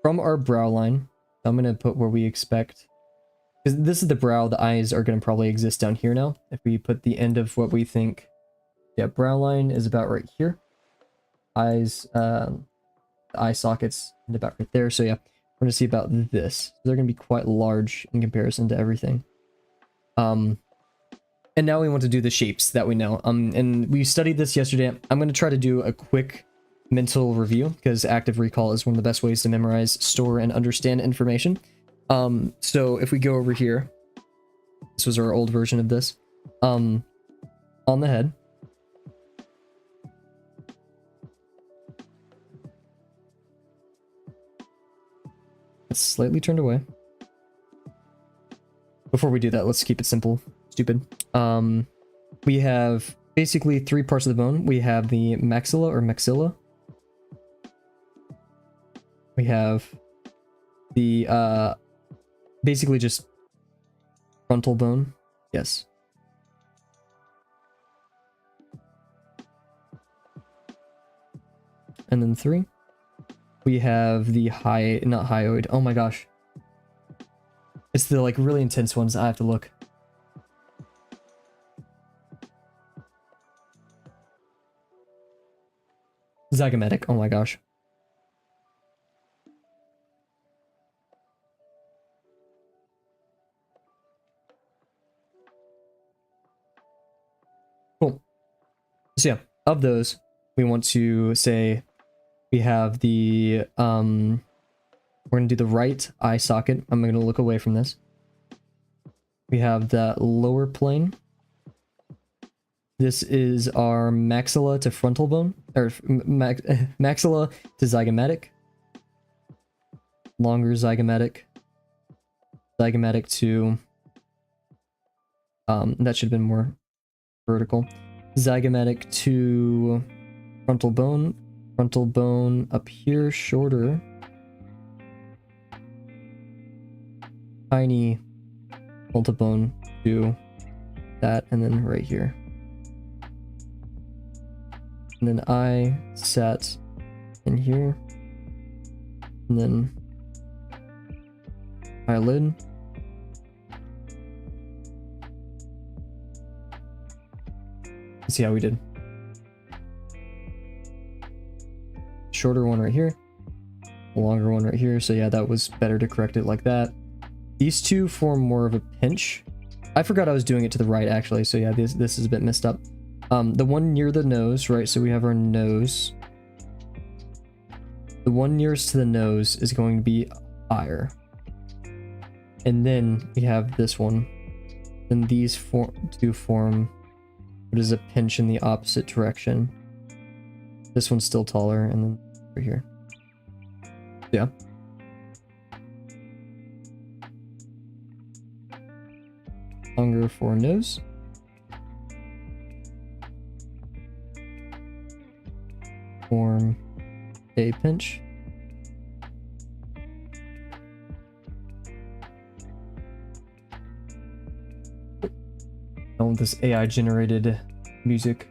our brow line, I'm gonna put where we expect, because this is the brow. The eyes are gonna probably exist down here now. If we put the end of what we think, yeah, brow line is about right here. Eyes, the eye sockets end about right there. So yeah, we're gonna see about this. They're gonna be quite large in comparison to everything. And now we want to do the shapes that we know. And we studied this yesterday. I'm going to try to do a quick mental review because active recall is one of the best ways to memorize, store, and understand information. So if we go over here, this was our old version of this. On the head. It's slightly turned away. Before we do that, let's keep it simple. Stupid. We have basically 3 parts of the bone. We have the maxilla or maxilla. We have the basically just frontal bone. Yes. And then 3. We have the not hyoid. Oh my gosh. It's the like really intense ones. I have to look. Zygomatic. Oh my gosh. Cool. So yeah, of those, we want to say we have the we're gonna do the right eye socket. I'm gonna look away from this. We have the lower plane. This is our maxilla to frontal bone, or maxilla to zygomatic. Longer zygomatic. Zygomatic to, that should have been more vertical. Zygomatic to frontal bone up here, shorter. Tiny frontal bone to that, and then right here. And then eye sat in here. And then eyelid. Let's see how we did. Shorter one right here. Longer one right here. So yeah, that was better to correct it like that. These two form more of a pinch. I forgot I was doing it to the right actually. So yeah, this is a bit messed up. The one near the nose, right? So we have our nose. The one nearest to the nose is going to be higher. And then we have this one. And these two form what is a pinch in the opposite direction. This one's still taller, and then over here. Yeah. Longer for nose. Form a pinch. I want this AI generated music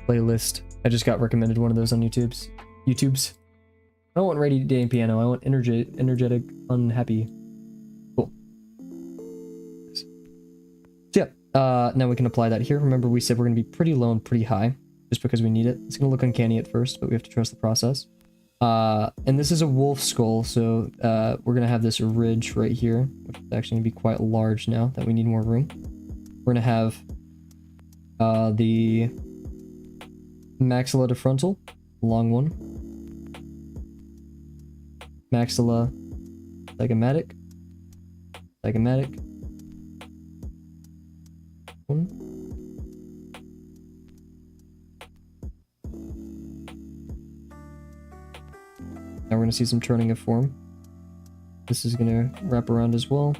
playlist. I just got recommended one of those on YouTube's. I don't want Ready Day and Piano. I want energetic, unhappy. Cool. So yeah, now we can apply that here. Remember we said we're gonna be pretty low and pretty high. Just because we need it. It's gonna look uncanny at first, but we have to trust the process. And this is a wolf skull, so we're gonna have this ridge right here, which is actually gonna be quite large now that we need more room. We're gonna have the maxilla to frontal, long one. Maxilla, zygomatic, one. Now we're gonna see some turning of form. This is gonna wrap around as well.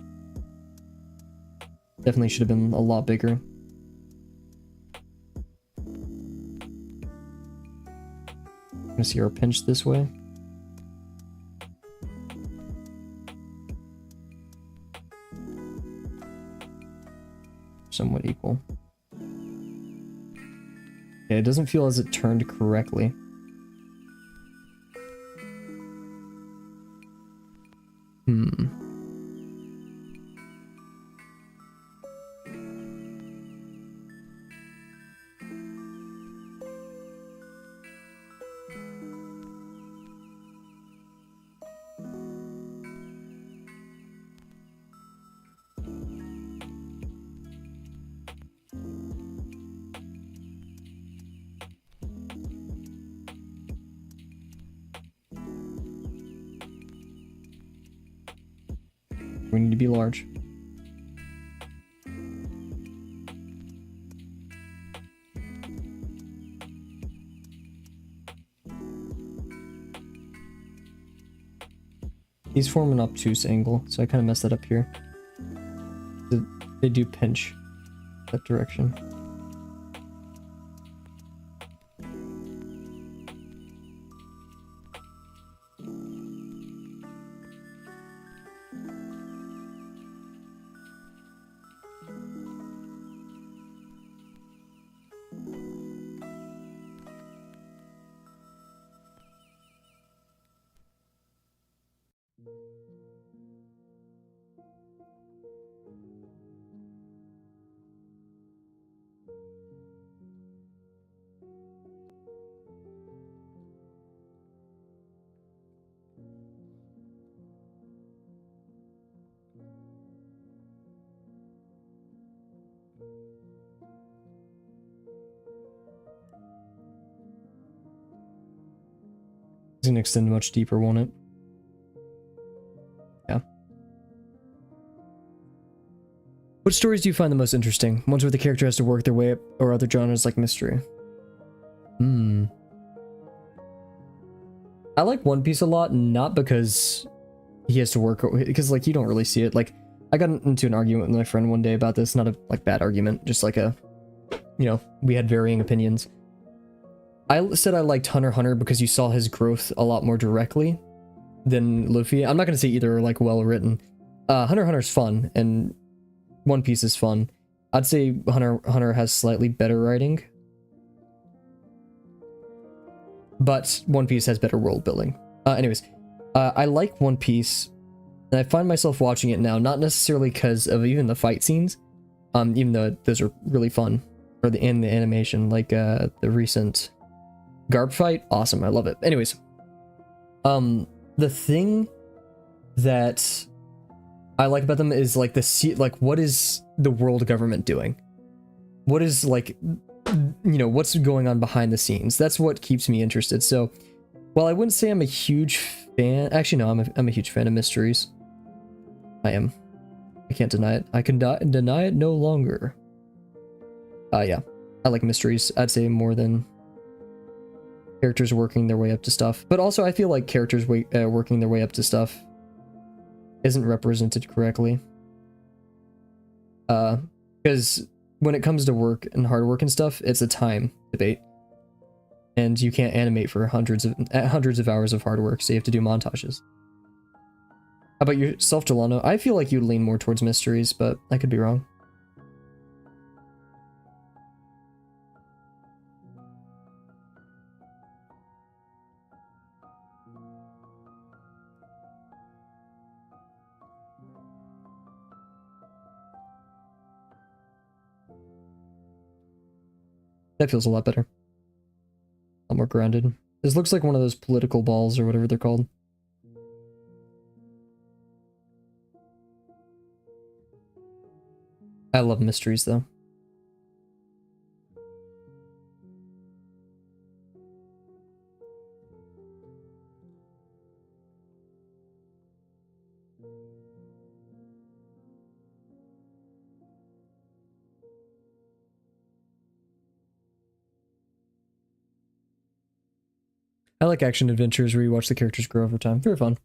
Definitely should have been a lot bigger. Gonna see our pinch this way. Somewhat equal. Yeah, it doesn't feel as it turned correctly. We need to be large. He's forming an obtuse angle, so I kind of messed that up here. They do pinch that direction. It's gonna extend much deeper, won't it? Yeah. What stories do you find the most interesting? Ones where the character has to work their way up, or other genres like mystery? I like One Piece a lot, not because he has to work, because like you don't really see it. Like I got into an argument with my friend one day about this, not a like bad argument, just like a, you know, we had varying opinions. I said I liked Hunter x Hunter because you saw his growth a lot more directly than Luffy. I'm not gonna say either are like well written. Hunter x Hunter's fun and One Piece is fun. I'd say Hunter x Hunter has slightly better writing, but One Piece has better world building. Anyways, I like One Piece, and I find myself watching it now, not necessarily because of even the fight scenes, even though those are really fun, or in the animation, like the recent Garp fight, awesome, I love it. Anyways, the thing that I like about them is like like what is the world government doing? What is like, you know, what's going on behind the scenes? That's what keeps me interested. So, while I wouldn't say I'm a huge fan, actually no, I'm a huge fan of mysteries. I am. I can't deny it. I can deny it no longer. Yeah, I like mysteries. I'd say more than characters working their way up to stuff. But also, I feel like characters working their way up to stuff isn't represented correctly. Because when it comes to work and hard work and stuff, it's a time debate. And you can't animate for hundreds of hours of hard work, so you have to do montages. How about yourself, Delano? I feel like you lean more towards mysteries, but I could be wrong. That feels a lot better. A lot more grounded. This looks like one of those political balls or whatever they're called. I love mysteries though. I like action adventures where you watch the characters grow over time. Very fun.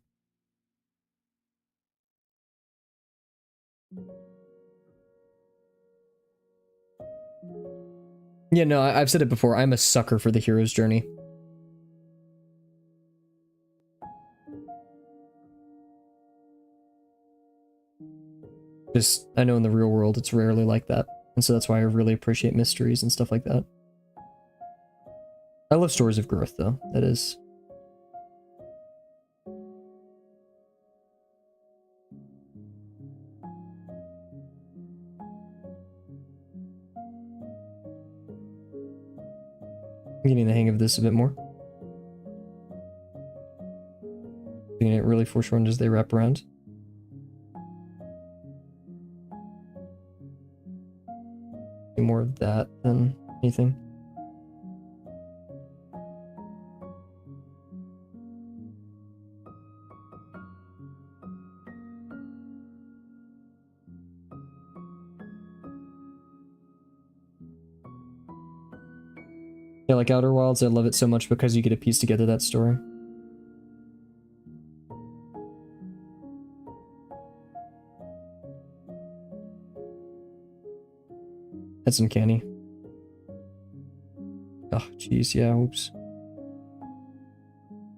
Yeah, no, I've said it before. I'm a sucker for the hero's journey. Just, I know in the real world it's rarely like that. And so that's why I really appreciate mysteries and stuff like that. I love stories of growth, though. That is. I'm getting the hang of this a bit more. Getting it really foreshortened as they wrap around. More of that than anything. Yeah, like Outer Wilds, I love it so much because you get to piece together that story. That's uncanny. Oh, jeez, yeah, oops.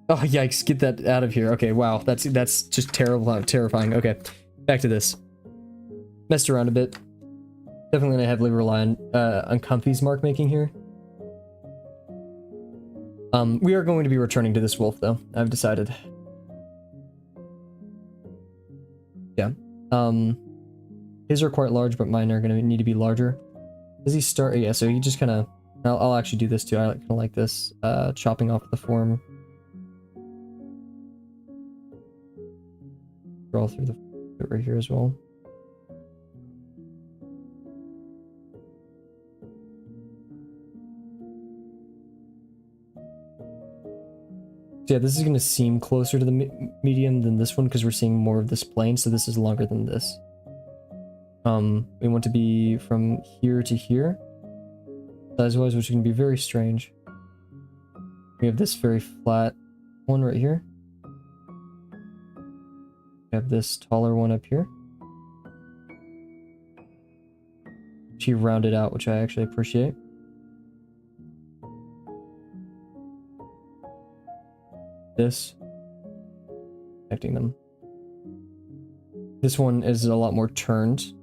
Oh, yikes, get that out of here. Okay, wow, that's just terrible, terrifying. Okay, back to this. Messed around a bit. Definitely gonna heavily rely on Comfy's mark making here. We are going to be returning to this wolf, though. I've decided. Yeah. His are quite large, but mine are gonna need to be larger. Does he start? Yeah, so he just kind of... I'll actually do this too. I kind of like this. Chopping off the form. Draw through the bit right here as well. So yeah, this is going to seem closer to the medium than this one because we're seeing more of this plane, so this is longer than this. We want to be from here to here, size-wise, which is going to be very strange. We have this very flat one right here. We have this taller one up here. She rounded out, which I actually appreciate. This, connecting them. This one is a lot more turned.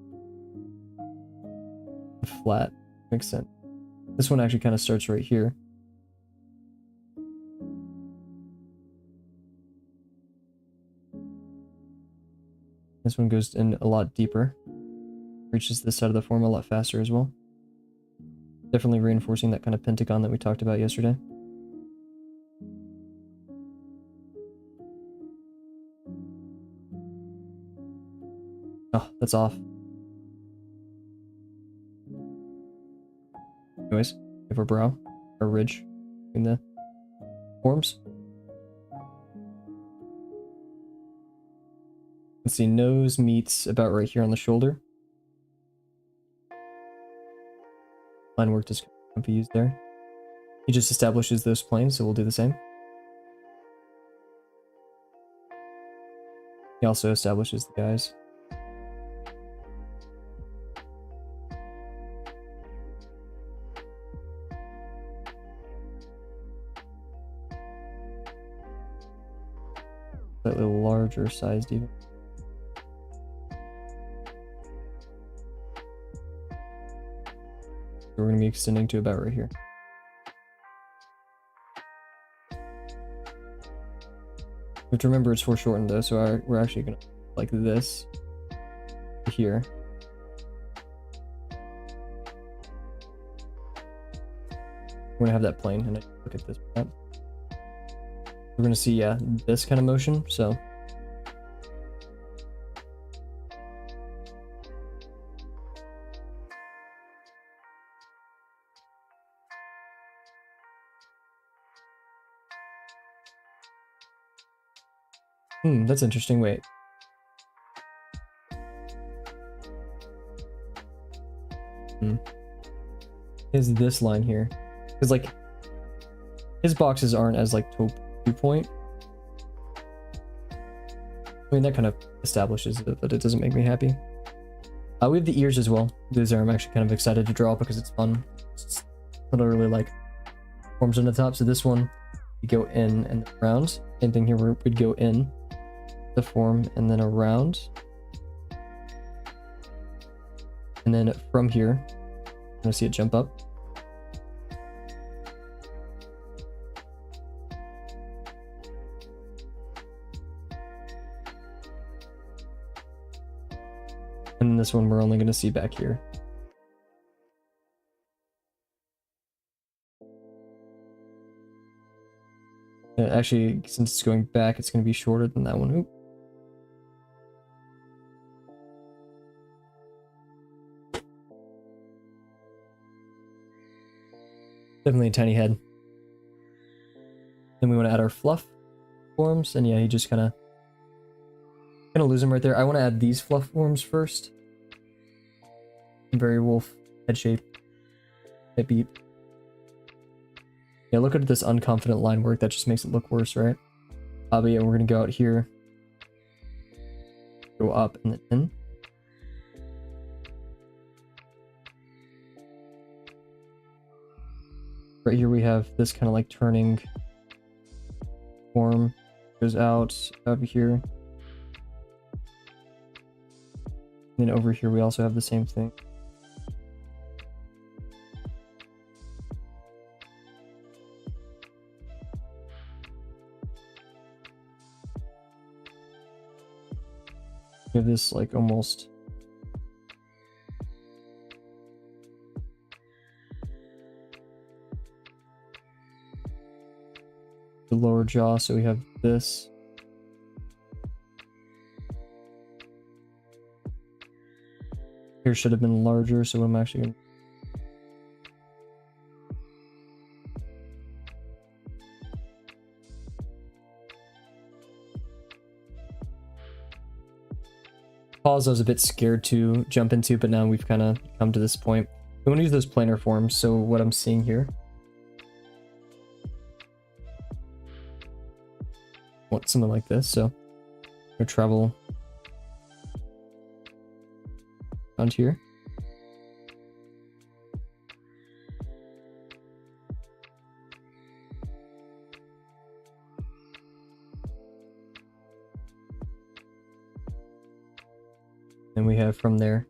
Flat, makes sense. This one actually kind of starts right here. This one goes in a lot deeper. Reaches this side of the form a lot faster as well. Definitely reinforcing that kind of pentagon that we talked about yesterday. Oh, that's off. Anyways, we have our brow, our ridge in the forms. Let's see, nose meets about right here on the shoulder. Line work just can be used there. He just establishes those planes, so we'll do the same. He also establishes the guys. Slightly larger sized even. We're going to be extending to about right here. You have to remember it's foreshortened though, so we're actually going to like this here. We're going to have that plane, and I look at this. We're going to see, yeah, this kind of motion, so. That's interesting. Wait. Is this line here? Because, like, His boxes aren't as like top viewpoint. I mean, that kind of establishes it, but it doesn't make me happy. We have the ears as well. These are I'm actually kind of excited to draw because it's fun. It's literally like forms on the top. So this one, you go in and around. Same thing here, we'd go in the form and then around. And then from here, I'm gonna see it jump up. And then this one we're only going to see back here. Actually, since it's going back, it's going to be shorter than that one. Oop. Definitely a tiny head. Then we want to add our fluff forms, and yeah, he just kind of lose him right there. I want to add these fluff forms first. Very wolf head shape. Hit beat. Yeah, look at this unconfident line work. That just makes it look worse, right? But yeah, we're gonna go out here, go up and then in. Right here we have this kind of like turning form. Goes out here. And then over here we also have the same thing. We have this like almost the lower jaw, so we have this. Here should have been larger, so I'm actually gonna pause. I was a bit scared to jump into, but now we've kind of come to this point. We want to use those planar forms, so what I'm seeing here, I want something like this, so I'm gonna travel around here. And we have from there.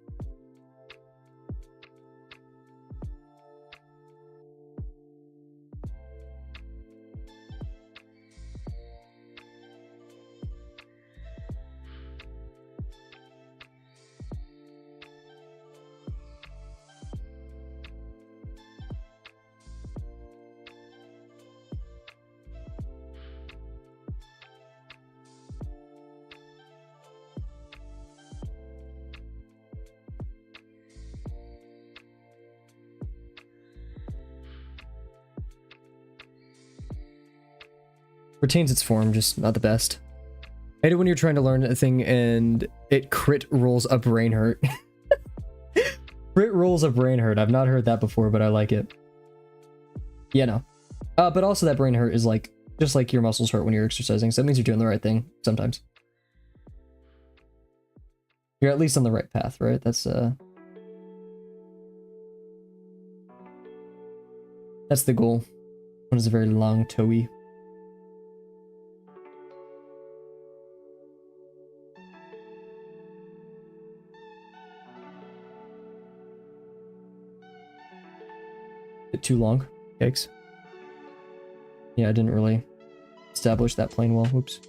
Retains its form, just not the best. I hate it when you're trying to learn a thing and it crit rolls a brain hurt. Crit rolls a brain hurt. I've not heard that before, but I like it. Yeah, no. But also that brain hurt is like, just like your muscles hurt when you're exercising, so that means you're doing the right thing sometimes. You're at least on the right path, right? That's the goal. One is a very long toey. Bit too long. Yikes. Yeah, I didn't really establish that plane well. Whoops.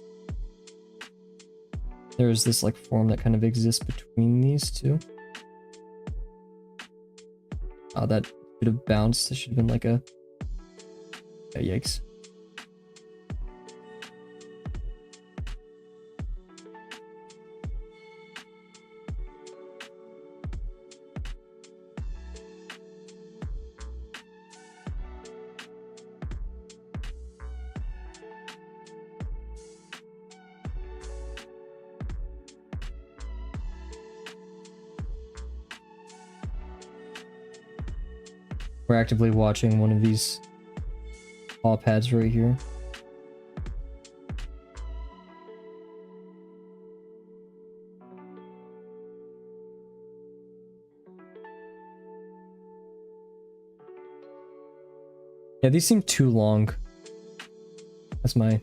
There's this like form that kind of exists between these two. Oh, that should have bounced. This should have been like a... Yeah, yikes. We're actively watching one of these paw pads right here. Yeah, these seem too long. That's my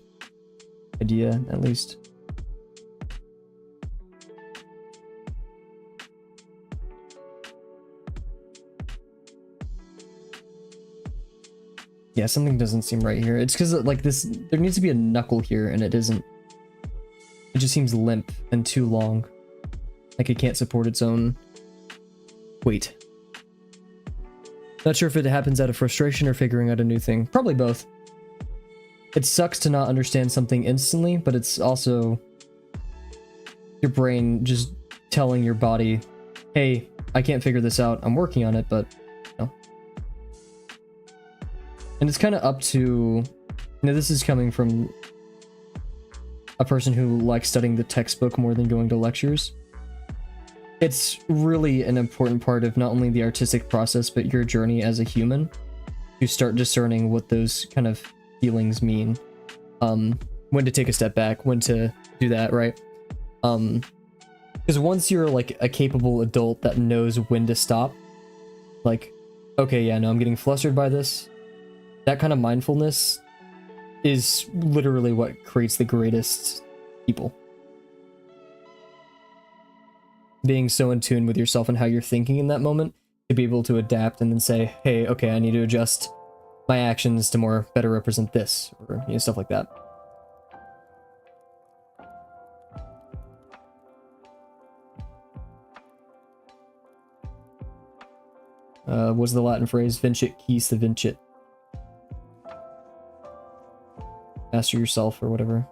idea, at least. Yeah, something doesn't seem right here. It's because like this, there needs to be a knuckle here, and it isn't. It just seems limp and too long. Like it can't support its own weight. Not sure if it happens out of frustration or figuring out a new thing. Probably both. It sucks to not understand something instantly, but it's also your brain just telling your body, hey, I can't figure this out. I'm working on it, but no. And it's kind of up to, you know, this is coming from a person who likes studying the textbook more than going to lectures. It's really an important part of not only the artistic process, but your journey as a human to start discerning what those kind of feelings mean. When to take a step back, when to do that, right? Because once you're like a capable adult that knows when to stop, like, okay, yeah, no, I'm getting flustered by this. That kind of mindfulness is literally what creates the greatest people. Being so in tune with yourself and how you're thinking in that moment to be able to adapt and then say, hey, okay, I need to adjust my actions to better represent this, or, you know, stuff like that. What's the Latin phrase? Vincit quis vincit. Master yourself, or whatever.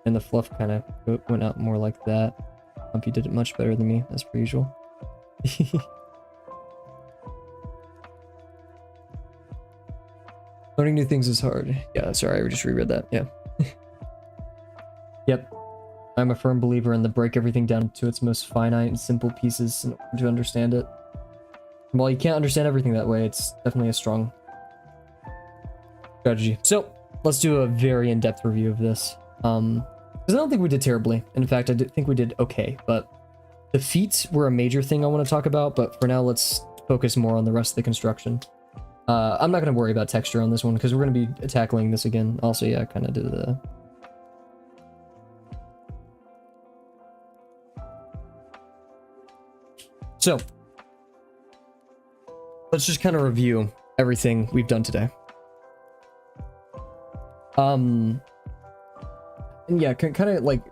And the fluff kind of went out more like that. Humpy did it much better than me, as per usual. Learning new things is hard. Yeah, sorry, I just reread that. Yeah. Yep. I'm a firm believer in the break everything down to its most finite and simple pieces in order to understand it. While you can't understand everything that way, it's definitely a strong strategy. So, let's do a very in-depth review of this. Because I don't think we did terribly. In fact, I think we did okay, but the feats were a major thing I want to talk about, but for now, let's focus more on the rest of the construction. I'm not going to worry about texture on this one, because we're going to be tackling this again. Also, yeah, I kind of did the... So, let's just kind of review everything we've done today. And yeah, kind of like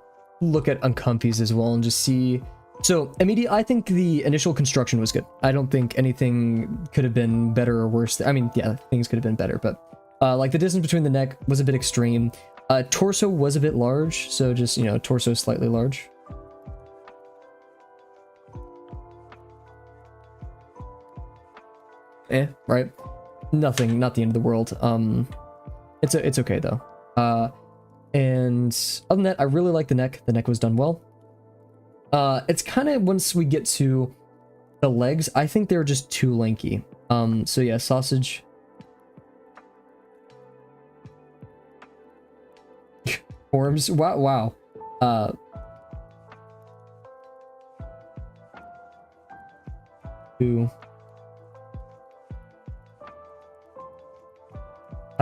look at uncomfies as well and just see. So I think the initial construction was good. I don't think anything could have been better or worse. I mean, yeah, things could have been better, but like the distance between the neck was a bit extreme. Torso was a bit large, so just, you know, torso slightly large. Right? Nothing, not the end of the world. It's okay though. And other than that, I really like the neck. The neck was done well. It's kind of, once we get to the legs, I think they're just too lanky. So yeah, sausage. Forms. Wow. How do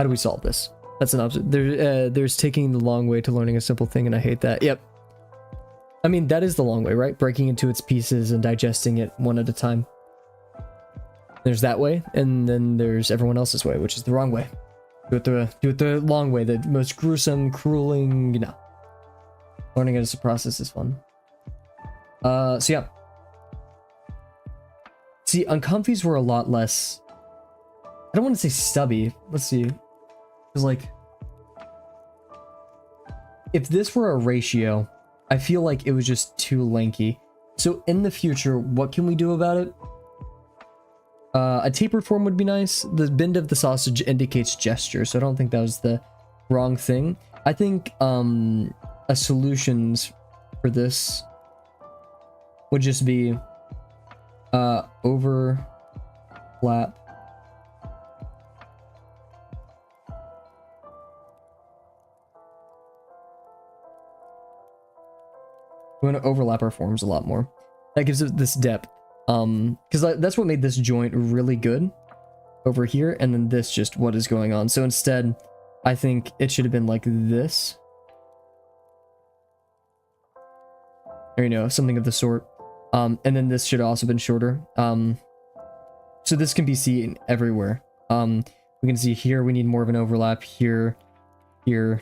we solve this? That's an option. There's taking the long way to learning a simple thing, and I hate that. Yep. I mean, that is the long way, right? Breaking into its pieces and digesting it one at a time. There's that way, and then there's everyone else's way, which is the wrong way. Do it the long way, the most gruesome, crueling, you know. Learning it as a process is fun. So yeah. See, uncomfies were a lot less... I don't want to say stubby. Let's see. Because, like... if this were a ratio, I feel like it was just too lanky. So in the future, what can we do about it? A tapered form would be nice. The bend of the sausage indicates gesture, so I don't think that was the wrong thing. I think a solutions for this would just be overlap. We want to overlap our forms a lot more. That gives it this depth. Because that's what made this joint really good over here, and then this just what is going on. So instead, I think it should have been like this. Or, you know, something of the sort. And then this should have also been shorter. So this can be seen everywhere. We can see here we need more of an overlap. Here, here,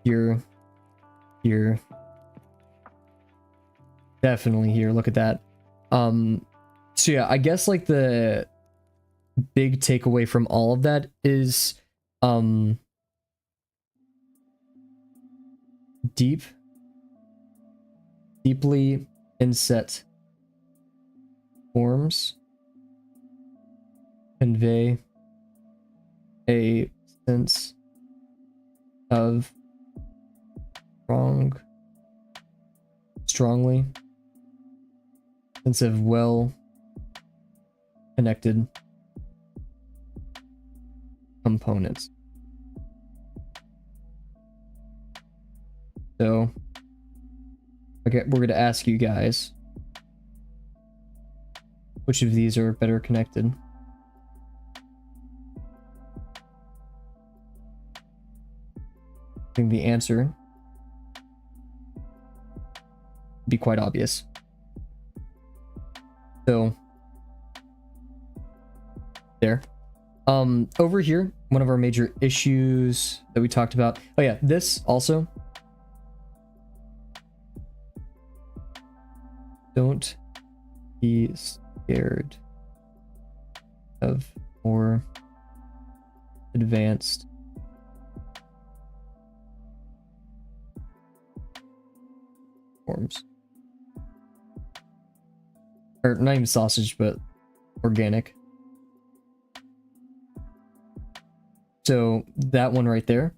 here, here. Definitely here. Look at that. So yeah, I guess like the big takeaway from all of that is deeply inset forms convey a sense of strongly sense of well connected components. So okay, we're going to ask you guys which of these are better connected. I think the answer would be quite obvious. So there. Over here, one of our major issues that we talked about. Oh yeah, this also. Don't be scared of more advanced forms. Or not even sausage, but organic. So that one right there,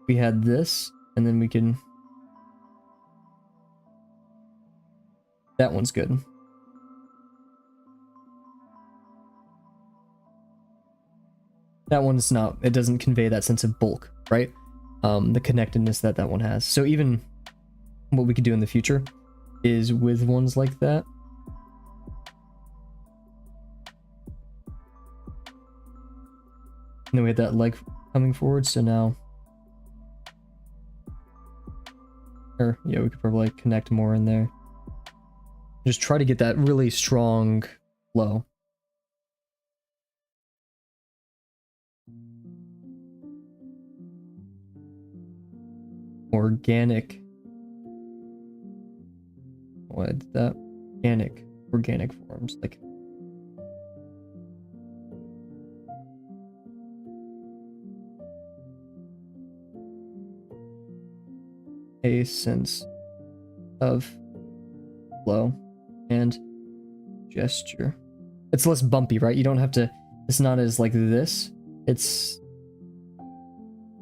we had this, and then we can, that one's good. That one's not, it doesn't convey that sense of bulk, right? The connectedness that that one has. So even what we could do in the future is with ones like that. And then we had that leg coming forward, so now, or yeah, we could probably connect more in there. Just try to get that really strong flow. Organic. What is that? Organic forms, like. A sense of flow and gesture. It's less bumpy, right? You don't have to, it's not as like this. It's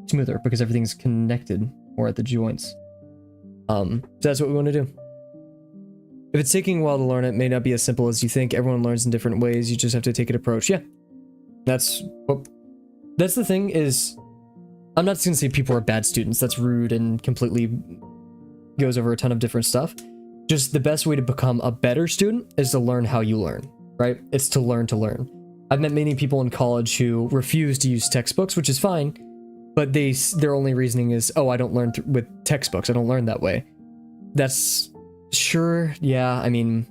smoother because everything's connected more at the joints. So that's what we want to do. If it's taking a while to learn, it may not be as simple as you think. Everyone learns in different ways. You just have to take an approach. Yeah. That's the thing is, I'm not just gonna say people are bad students. That's rude and completely goes over a ton of different stuff. Just the best way to become a better student is to learn how you learn, right? It's to learn to learn. I've met many people in college who refuse to use textbooks, which is fine, but their only reasoning is, oh, I don't learn with textbooks. I don't learn that way. That's sure, yeah. I mean,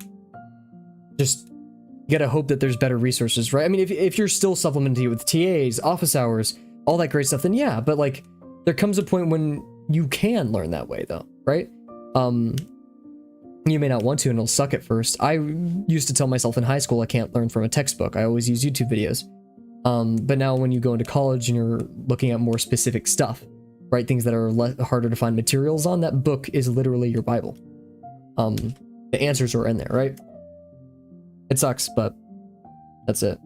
just you gotta hope that there's better resources, right? I mean, if you're still supplementing with TAs, office hours, all that great stuff, then yeah, but like there comes a point when you can learn that way though, right? You may not want to and it'll suck at first. I used to tell myself in high school I can't learn from a textbook. I always use YouTube videos. But now when you go into college and you're looking at more specific stuff, right? Things that are harder to find materials on, that book is literally your Bible. The answers are in there, right? It sucks, but That's it.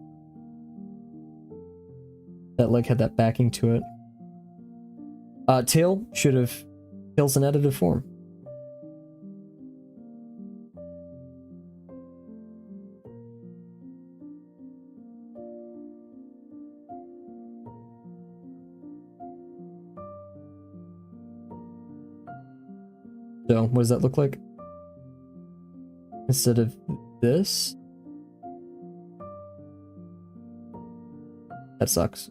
That leg had that backing to it. Tail should have... Tail's an additive form. So, what does that look like? Instead of this? That sucks.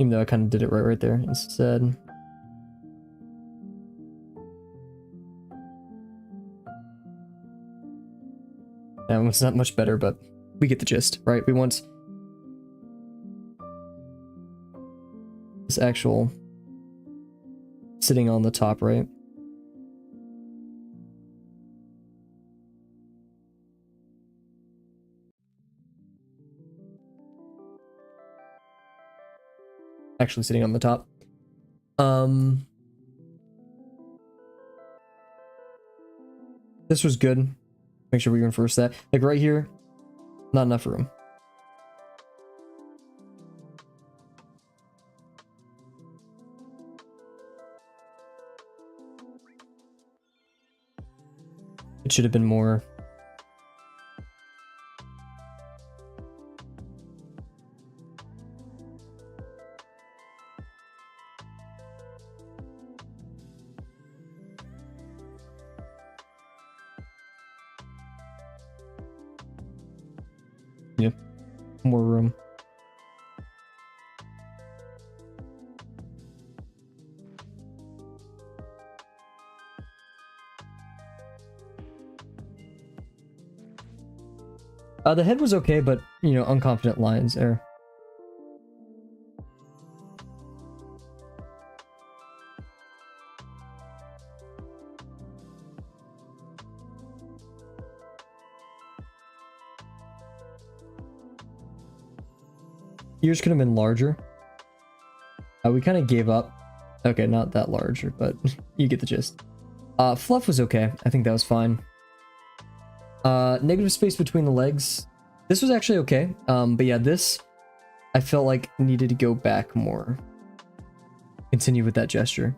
Even though I kind of did it right there instead. And it's not much better, but we get the gist, right? We want this actual sitting on the top, right? Actually sitting on the top. This was good. Make sure we reinforce that. Like right here, not enough room. It should have been more. Yep, more room. The head was okay, but, you know, unconfident lines there. Ears could have been larger. We kind of gave up. Okay, not that large, but you get the gist. Fluff was okay. I think that was fine. Negative space between the legs. This was actually okay. But yeah, this I felt like needed to go back more. Continue with that gesture.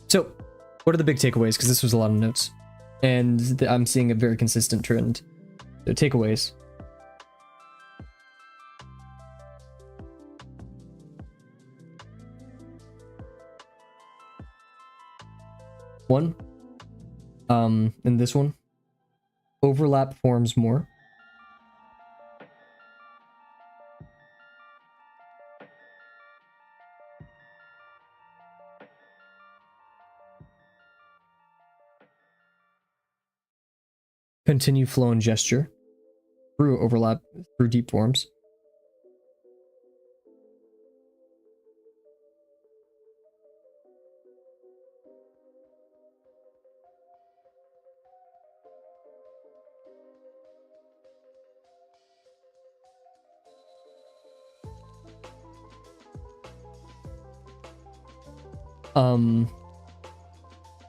So, what are the big takeaways? Because this was a lot of notes. And I'm seeing a very consistent trend. So, takeaways. One. In this one. Overlap forms more. Continue flow and gesture through overlap, through deep forms.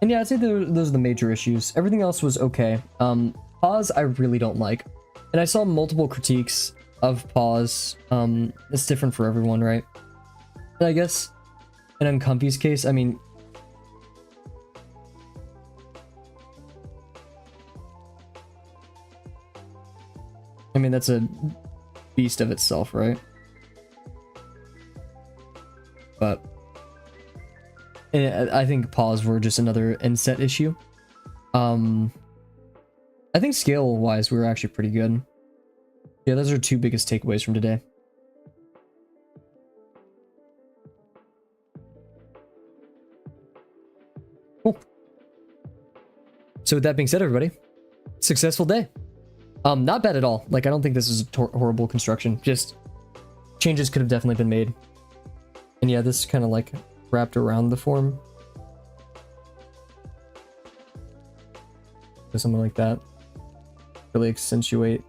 And yeah, I'd say those are the major issues. Everything else was okay. Pause, I really don't like. And I saw multiple critiques of pause. It's different for everyone, right? And I guess in Uncomfy's case, I mean... that's a beast of itself, right? But... I think pause were just another inset issue. I think scale-wise, we were actually pretty good. Yeah, those are two biggest takeaways from today. Cool. So with that being said, everybody, successful day. Not bad at all. Like, I don't think this is a horrible construction. Just changes could have definitely been made. And yeah, this kind of like wrapped around the form. Or something like that. Really accentuate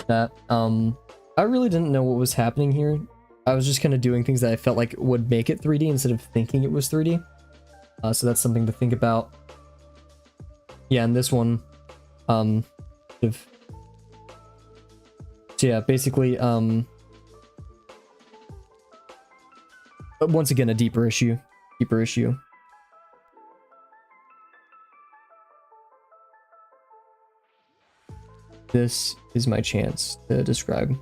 that. I I really didn't know what was happening here. I was just kind of doing things that I felt like would make it 3D instead of thinking it was 3D. So that's something to think about. Yeah, and this one, if, so yeah, basically, but once again, a deeper issue. This is my chance to describe.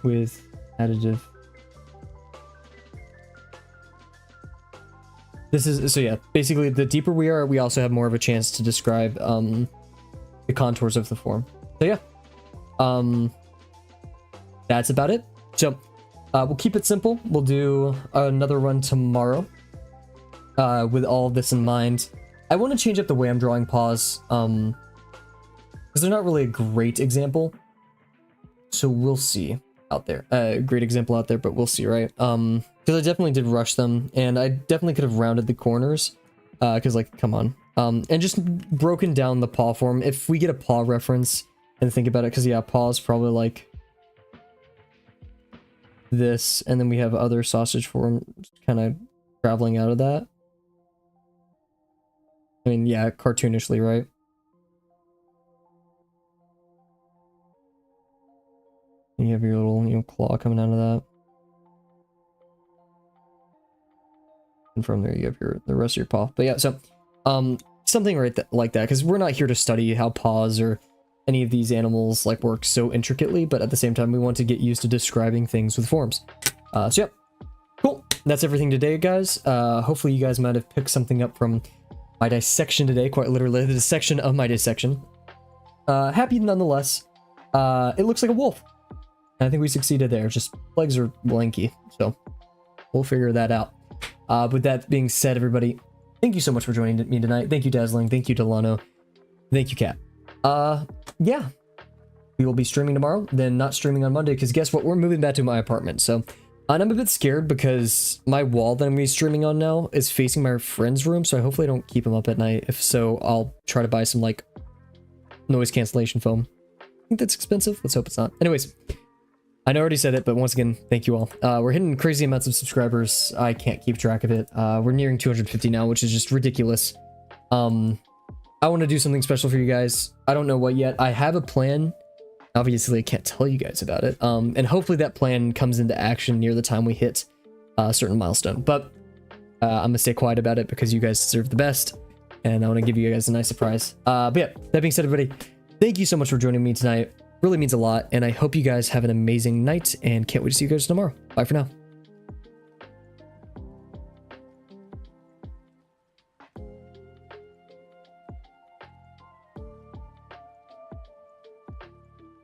With additive. This is, so yeah, basically the deeper we are, we also have more of a chance to describe the contours of the form. So yeah, that's about it. So we'll keep it simple. We'll do another run tomorrow with all of this in mind. I want to change up the way I'm drawing paws because they're not really a great example. So we'll see out there. Great example out there, but we'll see, right? Because I definitely did rush them, and I definitely could have rounded the corners. Because, like, come on. And just broken down the paw form. If we get a paw reference and think about it, because, yeah, paw is probably like this, and then we have other sausage form kind of traveling out of that. I mean, yeah, cartoonishly, right? And you have your little, claw coming out of that. And from there you have the rest of your paw. But yeah, so something like that, because we're not here to study how paws or any of these animals like work so intricately, but at the same time we want to get used to describing things with forms. So yeah, cool. That's everything today, guys. Hopefully you guys might have picked something up from my dissection today, quite literally the dissection of my dissection. Happy nonetheless. It looks like a wolf. I think we succeeded there. Just legs are lanky, so we'll figure that out. With that being said, everybody, thank you so much for joining me tonight. Thank you, Dazzling. Thank you, Delano. Thank you, Kat. Yeah, we will be streaming tomorrow, then not streaming on Monday, because guess what? We're moving back to my apartment, so... And I'm a bit scared because my wall that I'm going to be streaming on now is facing my friend's room, so hopefully I don't keep him up at night. If so, I'll try to buy some, like, noise cancellation foam. I think that's expensive. Let's hope it's not. Anyways, I know I already said it, but once again, thank you all. We're hitting crazy amounts of subscribers. I can't keep track of it. We're nearing 250 now, which is just ridiculous. I want to do something special for you guys. I don't know what yet. I have a plan. Obviously, I can't tell you guys about it. And hopefully that plan comes into action near the time we hit a certain milestone. But I'm going to stay quiet about it because you guys deserve the best. And I want to give you guys a nice surprise. But yeah, that being said, everybody, thank you so much for joining me tonight. Really means a lot. And I hope you guys have an amazing night and can't wait to see you guys tomorrow. Bye for now.